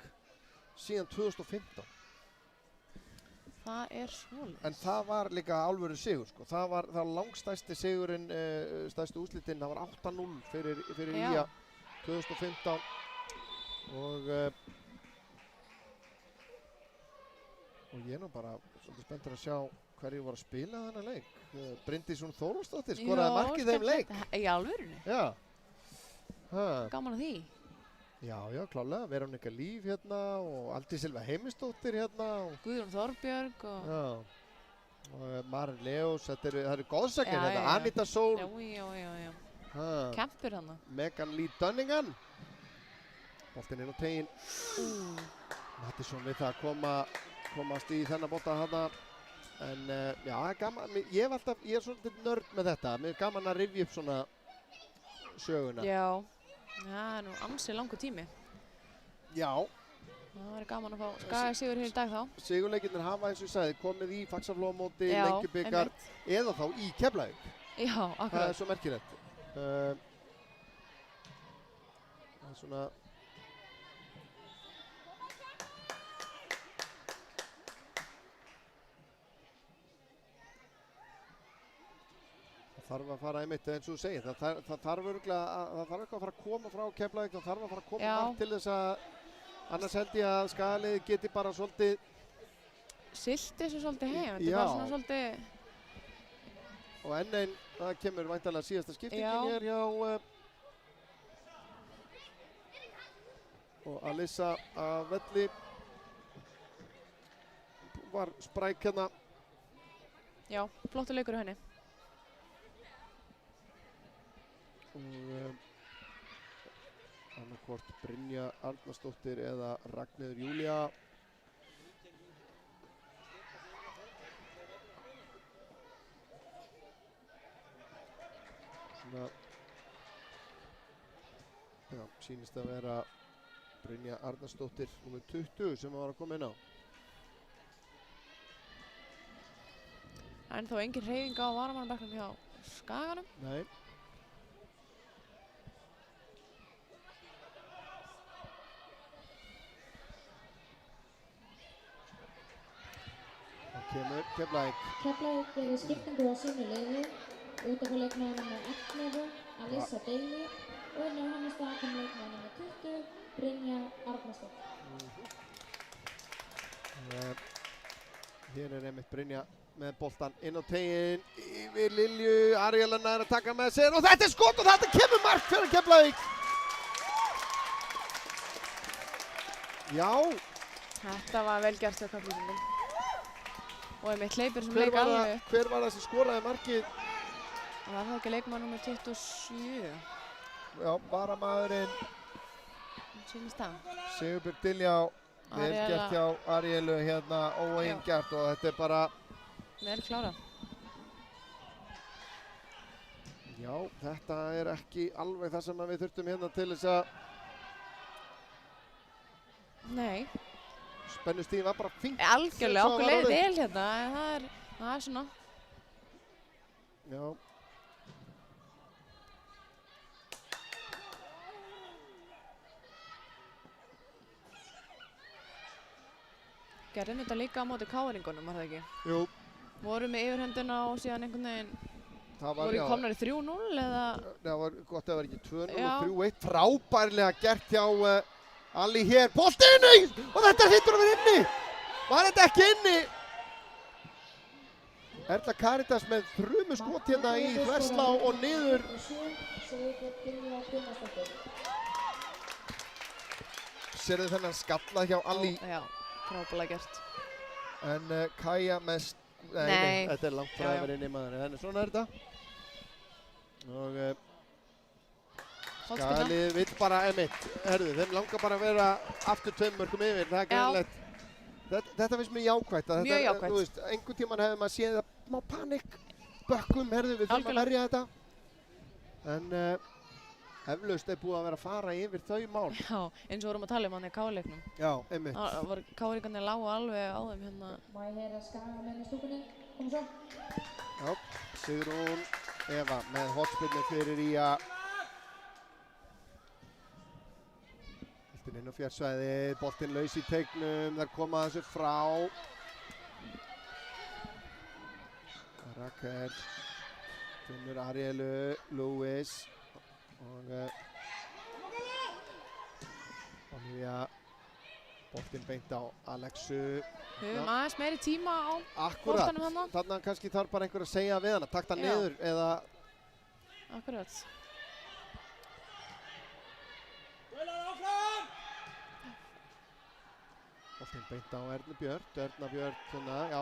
síðan 2015. Það er svoleiðis. En það var líka alvöru sigur, sko. Það var langstærsti sigurinn, stærstu úrslitinn, það var 8-0 fyrir Ía 2015 og ég er nú bara svolítið spenntur að sjá hverju voru að spila þennan leik. Bryndís Þórólfsdóttir skoraði markið þeim leik. Í alvörunni? Já. Gaman að því. Já, klálega. Verónika Líf hérna og Aldís Silva Heimisdóttir hérna. Guðrún Þorbjörg og... Já. Og Maren Leós, það eru góðsakir hérna. Anita Sól. Já. Kempur hana. Megan Lee Dunningan. Boltinn inn á teginn. Mattisson við það að komast í þennan bolta hana. En já, gaman. Ég er svolítið nörd með þetta. Mér er gaman að rifja upp svona söguna. Já, það er nú ansi langur tími. Já. Það væri gaman að fá Skagasigur hér í dag þá. Sigurleikirnir hafa, eins og ég sagði, komið í Faxaflóamóti, Lengjubikar eða þá í Keflavík. Já, akkurat. Það er svo merkilegt. Það er svona... Það þarf að fara einmitt eins og þú segir, það þarf eitthvað að fara að koma frá Keflavík, það þarf að fara að koma margt til þess að annars held ég að Skagaliðið geti bara svolítið silti þessu svolítið heim, þetta er bara svona svolítið og enn einn, það kemur væntanlega síðasta skiptingin hér hjá og Alissa að velli var spræk hérna. Já, flottur leikur í henni. Og annarkvort Brynja Arnarsdóttir eða Ragnheiður Júlía. Svona, já, sýnist að vera Brynja Arnarsdóttir númer 20 sem var að koma inn á. En þó engin hreyfing á varamannbekknum hjá Skaganum. Nei. Kemur Keflavík. Keflavík gerir skiptingu á sínu liði. Út af leikmaður nummer 11, Alissa Deili. Og inn á hennar stað kom leikmaður nummer 20, Brynja Arnarsdóttir. Hér einmitt Brynja með boltan inn á teginn yfir Lilju. Ariela nær að taka með sér og þetta skot og þetta kemur mark fyrir Keflavík. Já. Þetta var vel gert hjá Keflvíkingum. Og einmitt hleypir sem leik alveg. Hver var það sem skoraði markið? Og var það ekki leikmaður nummer 27? Já, varamaðurinn. Sýnist það. Sigurbjörg Diljá. Vel gert hjá Arielu hérna, óeigingjarnt og þetta bara... Vel klárað. Já, þetta ekki alveg það sem við þurftum hérna til þess að... Nei. Spennustíðin var bara fínt. Algjörlega, okkur leið vel hérna, en það svona. Já. Gerðum þetta líka á móti KR-ingunum, var það ekki? Jú. Vorum með yfirhöndina og síðan einhvern veginn voru komnar í 3-0 eða? Það var gott að það var ekki 2-0 og 3-1. Frábærlega gert hjá Ali hér. Bolti inni! Og þetta hittur að vera inni! Var þetta ekki inni? Erla Karitas með þrumu skot hérna í þverslá og niður. Sérðu þennan skalla hjá Ali? Já, frábærlega gert. En Kaja með... Nei, þetta langt frá að vera inni maður. En svona þetta. Og Skalið vill bara einmitt. Herðu, þeim langar bara að vera aftur 2 mörkum yfir. Það greinilegt. Þetta finnst mér jákvætt. Mjög jákvætt. Þú veist, einhvern tímann hefði maður séð það smá panikk. Bökkum, herðu, við þurfum að verja þetta. En eflaust búið að vera að fara yfir þau mál. Já, eins og vorum að tala hann í K-leiknum. Já, einmitt. K-leikarnir lágu alveg á þeim hérna. Má ég heyra Skaga með í stúkunni? Komum svo. Já, Sigrún Eva með hotspinnu fyrir Ía. Boltinn inn á fjársvæði, boltinn laus í teignum, þær koma þessu frá. Rakel, finnur Arielu, Lewis og Olivia. Boltinn beint á Alexu. Við höfum aðeins meiri tíma á boltanum hana. Þarna kannski þarf bara einhver að segja við hana, takta hann niður eða... Akkurat. Boltinn beint á Ernu Björn, Erna Björn hérna, já,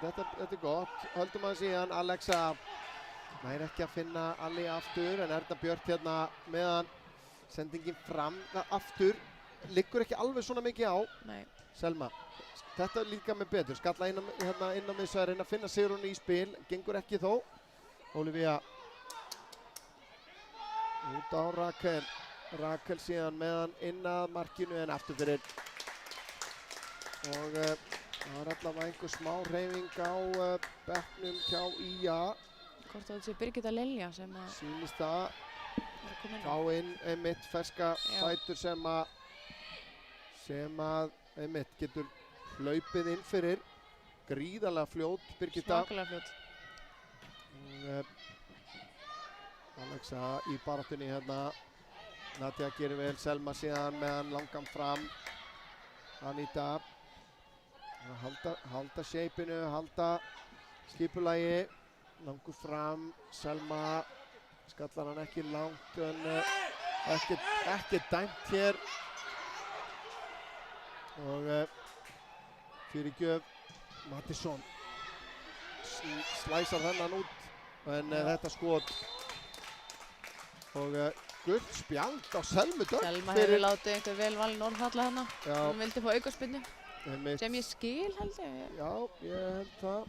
þetta gott. Höldum að síðan Alexa nær ekki að finna Ali aftur en Erna Björn hérna meðan sendingin fram aftur. Liggur ekki alveg svona mikið á. Nei. Selma, þetta líka með betur. Skalla inn á miðsvæðin að finna Sigrún í spil. Gengur ekki þó. Olivia. Út á Rakel. Rakel síðan meðan inn að markinu en aftur fyrir. Og það var allavega einhver smá hreyfing á bekknum hjá Ía. Hvort það sé Birgitta Lilja sem að... Sýnist það. Fá inn einmitt ferska fætur sem einmitt getur hlaupið inn fyrir. Gríðarlega fljót Birgitta. Svakalega fljót. Alexa í baráttunni hérna. Nadia gerir vel, Selma síðan meðan langan fram. Anita. Halda shapeinu, halda skipulagi. Langur fram, Selma. Skallar hann ekki langt en ekki dæmt hér. Og fyrirgjöf Mattisson slæsar þennan út en þetta skot og gult spjald á Selmu Dögg. Selma hefur látið einhver vel valin orð falla hana. Hún vildi fá aukaspyrnu sem ég skil held ég. Já, ég held það.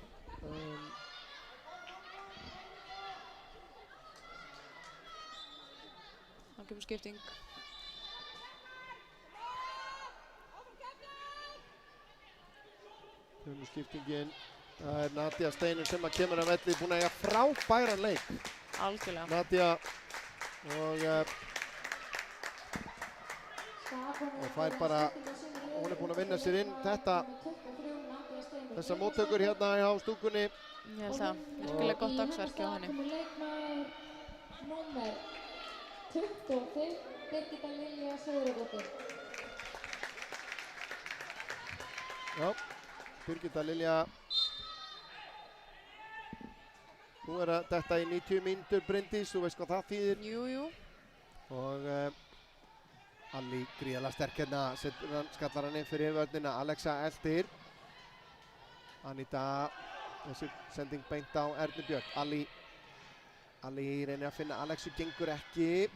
Það kemur skipting. Skiptingin, það Nadia Steinum sem kemur af velli, búin að eiga frábæran leik. Algjörlega. Nadia og fær bara, hún búin að vinna sér inn þetta þessar móttökur hérna hjá stúkunni. Ég held það, virkilega gott dagsverk hjá henni. Í næsta leikmaður númer 25, Birgitta Lilja Sigurðardóttir. Já, Birgitta Lilja. Þú að detta í 90 mínútur, Bryndís, þú veist hvað það þýðir. Jú. Og Alli gríðarlega sterk hérna, skallar hann inn fyrir yfirvörnina, Alexa eldir. Anita, þessi sending beint á Ernu Björk. Alli reynir að finna Alexu, gengur ekki.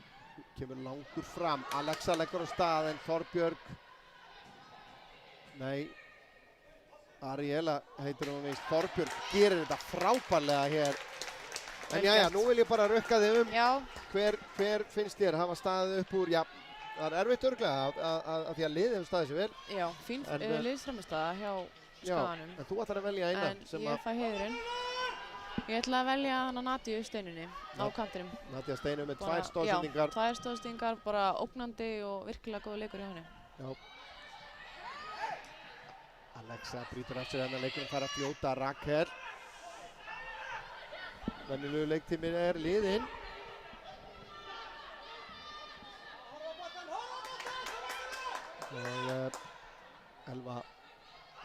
Kemur langur fram, Alexa leggur á stað en Þorbjörg. Nei, Ariela heitir hún víst. Þorbjörg gerir þetta frábærlega hér. En jæja, nú vil ég bara rukka þig Já. Hver finnst þér hafa staðið upp úr, já, það erfitt örugglega að því að liðið hefur staðið sér vel. Já, fín liðsframmistaða hjá Skaganum. En þú ætlar að velja eina En ég fæ heiðurinn. Ég ætla að velja hana Nadíu Steinunni á kantinum. Nadía Steinu með 2 stóðsendingar. Já, 2 stóðsendingar, bara ógnandi og virkilega góð leikur hjá henni. Já. Alexa brýtur af sig þennan leikurinn, þarf að fljóta Rakel. Venjulegu leiktíminn liðinn. Og Elva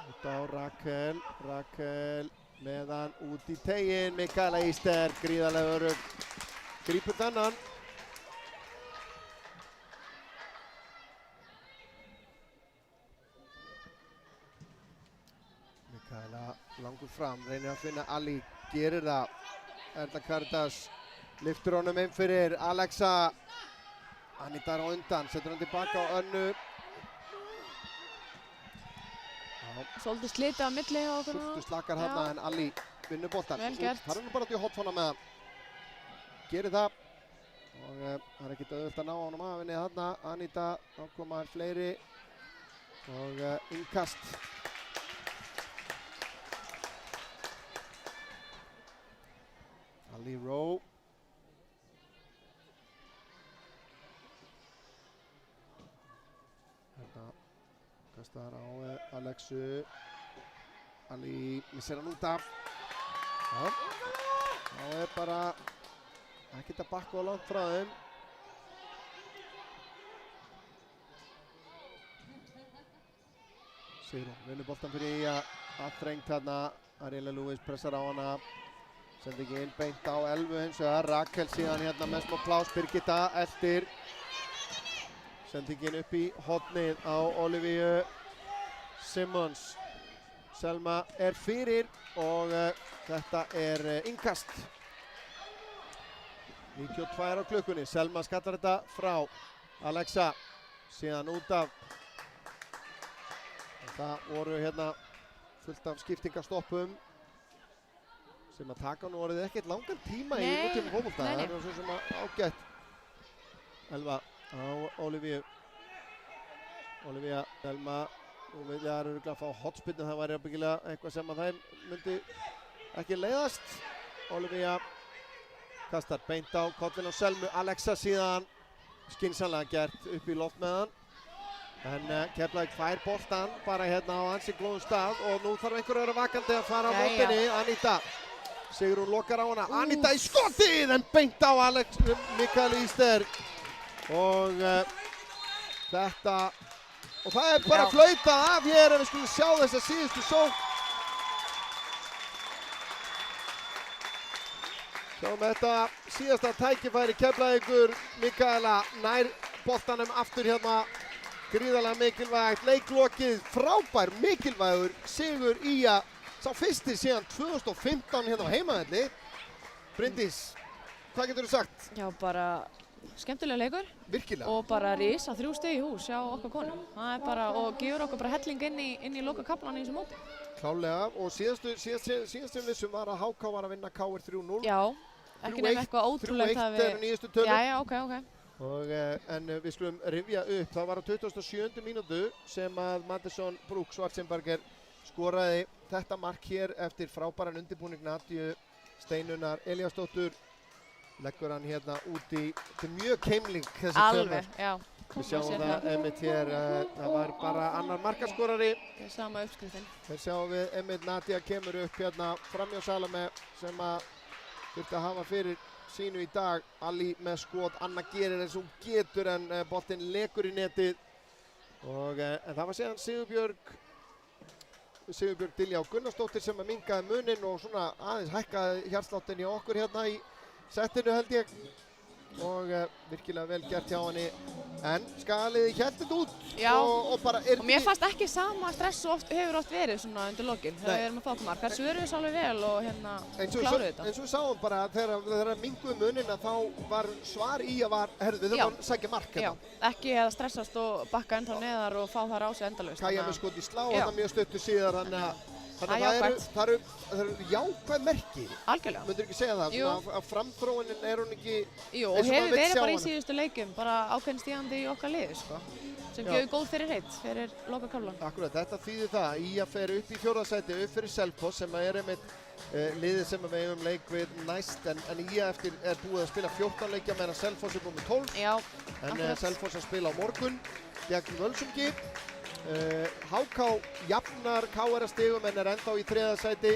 út á Rakel meðan út í teginn, Mikaela Íster, gríðarlega örugg, grípur þennan. Mikaela langur fram, reynir að finna Alli, gerir það. Erla Caritas lyftur honum inn fyrir Alexa. Anita á undan, setur hann tilbaka á Önnu. Svolítið slitið á milli hjá okkur núna. Sultu slakar þarna en Alli vinnur boltan. Vel gert. Það er nú bara til hotfóna með hann. Gerir það. Og það er ekkert auðvitað að ná honum af henni þarna. Anita, þá koma fleiri. Og innkast. Alli Rowe. Hérna kastar á Alexu. Alli missir hann út af. Já. Þá bara ekkert að bakka á langt frá þeim. Sigrún vinnur boltan fyrir í að þrengt þarna. Ariela Lewis pressar á hana. Sendi ekki inn beint á Elvu hins vegar. Rakel síðan hérna með smá plás. Birgitta eldir. Sendi ekki inn upp í hornið á Olivia Simmons. Selma er fyrir og þetta er innkast. 92 á klukkunni. Selma skattar þetta frá Alexa. Síðan út af. Það voru hérna fullt af skiptingastoppum sem að taka nú orðið ekkert langan tíma í nútíma fótbolta. Það er svo sem ágætt. Elva á Olivia. Selma. Nú vil ég að fá hotspinnu, það væri ábyggilega eitthvað sem að þeim myndi ekki leiðast. Olivia kastar beint á kollin á Selmu. Alexa síðan skynsamlega gert upp í loft með hann. En Keflavík fær boltan bara hérna á ansi góðum stað og nú þarf einhver að vera vakandi að fara á mótinni. Anita. Sigrún lokar á hana. Anita í skotið en beint á Mikaela Íster. Og þetta. Og það er bara flautað af hér ef við skulum sjá þessa síðustu sókn. Sjáum þetta síðasta tækifæri Keflavíkur. Mikaela nær boltanum aftur hérna. Gríðarlega mikilvægt. Leiklokið frábær mikilvægur sigur í að sá fyrsti síðan 2015 hérna á heimavelli. Bryndís, hvað getur þú sagt? Já, bara skemmtilega leikur. Virkilega. Og bara risa 3 stig í hús hjá okkar konum. Það er bara, og gefur okkur bara helling inn í loka kaflan í þessu móti. Klálega, og síðast sem vissum var að HK var að vinna KR 3-0. Já, ekki nefn eitthvað ótrúlegt að 3-1 er nýjustu tölur. Já, ok. Og, en við skulum rifja upp, það var á 27. mínútu sem að Madison Brooke Schwarzenberger skoraði þetta mark hér eftir frábæran undirbúning Nadíu Steinunnar Elíasdóttur. Leggur hann hérna út í, þetta er mjög keimling þessi alveg, já. Við sjáum það einmitt hér, það var bara annar markaskorari. Sama uppskriftin. Þeir sjáum við einmitt Nadia kemur upp hérna framjá Salome sem að þurfti að hafa fyrir sínu í dag. Ali með skot, Anna gerir eins og hún getur en boltinn lekur í netið. En það var síðan Sigurbjörg Diljá Gunnarsdóttir sem að minnkaði muninn og svona aðeins hækkaði hjartsláttin í okkur hérna í settinu held ég. Og virkilega vel gert hjá henni. En Skagaliði hélt þetta út og bara og mér fannst ekki sama stress og hefur oft verið svona undir lokin þegar við erum að fá okkur mark. Þar svöruðu þess alveg vel og hérna kláruðu þetta. Eins og við sáum bara þegar minnkuðu munina þá var svar í að herðu við þurfum að sækja mark hérna. Já, ekki að stressast og bakka ennþá neðar og fá þar á sig endalaust. Kaja með skot í slá og það mjög stuttu síðar þannig að það eru jákvæð merki. Algjörlega. Myndirðu ekki segja það? Að framþróunin hún ekki Jú, og hefur verið bara í síðustu leikjum, bara ákveðin stígandi í okkar liði, sko. Sem gefur góð fyrirheit fyrir lokakaflann. Akkurat, þetta þýðir það. Ía fer upp í 4. sæti, upp fyrir Selfoss sem einmitt liðið sem við eigum leik við næst. En Ía er búið að spila 14 leikja meðan Selfoss er búið með 12. Já, en Selfoss að spila á morgun gegn Völsungi. HK jafnar KR stigum en ennþá í 3. sæti.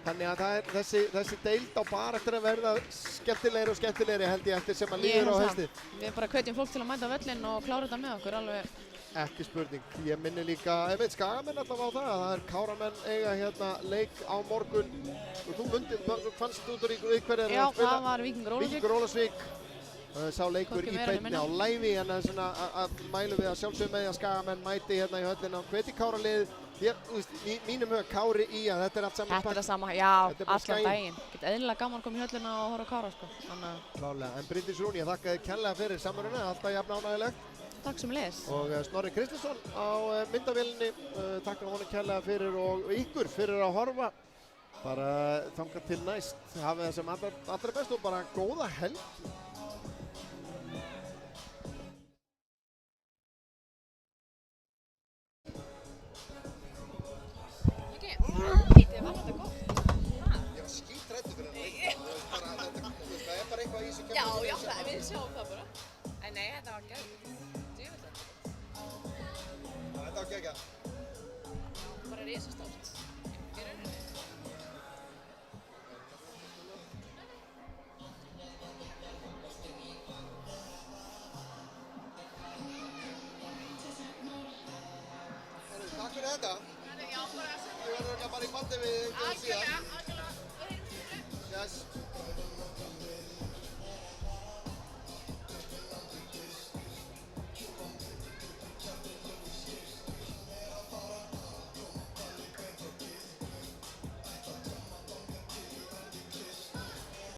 Þannig að það þessi deild á bara eftir að verða skemmtilegri og skemmtilegri held ég eftir sem að líður á haustið. Við bara hvetjum fólk til að mæta völlinn og klára þetta með okkur alveg. Ekki spurning. Ég minni líka, Skagamenn allavega á það er Káramenn eiga hérna leik á morgun. Og þú fannst út úr í hverju Já, það var Víkingur Ólafsvík. Sá leikur í beinni á live en það er svona að mælum við að sjálfsögum með því að Skagamenn mæti hérna í höllina og hveti Káralið. Hér, mínum huga Kári í að þetta er allt saman Þetta er það sama, já, allan daginn. Gett eðlilega gaman að koma í höllina og horfa á Kára, sko. Klálega, en Bryndís Rún, ég þakka þér kærlega fyrir samveruna, alltaf jafn ánægilegt. Takk sem leis. Og Snorri Kristinsson á myndavélinni, takk honum kærlega fyrir og ykkur fyrir að horfa. Bara þangað til næst, hafið það sem allra best og bara góða helg. Var þetta gott? Ég var skítræddur fyrir það. Það er bara eitthvað í þessu kemur. Já, við sjáum það bara. En nei, þetta var geggjað. Djöfull. Þetta var geggjað. Bara risastórt.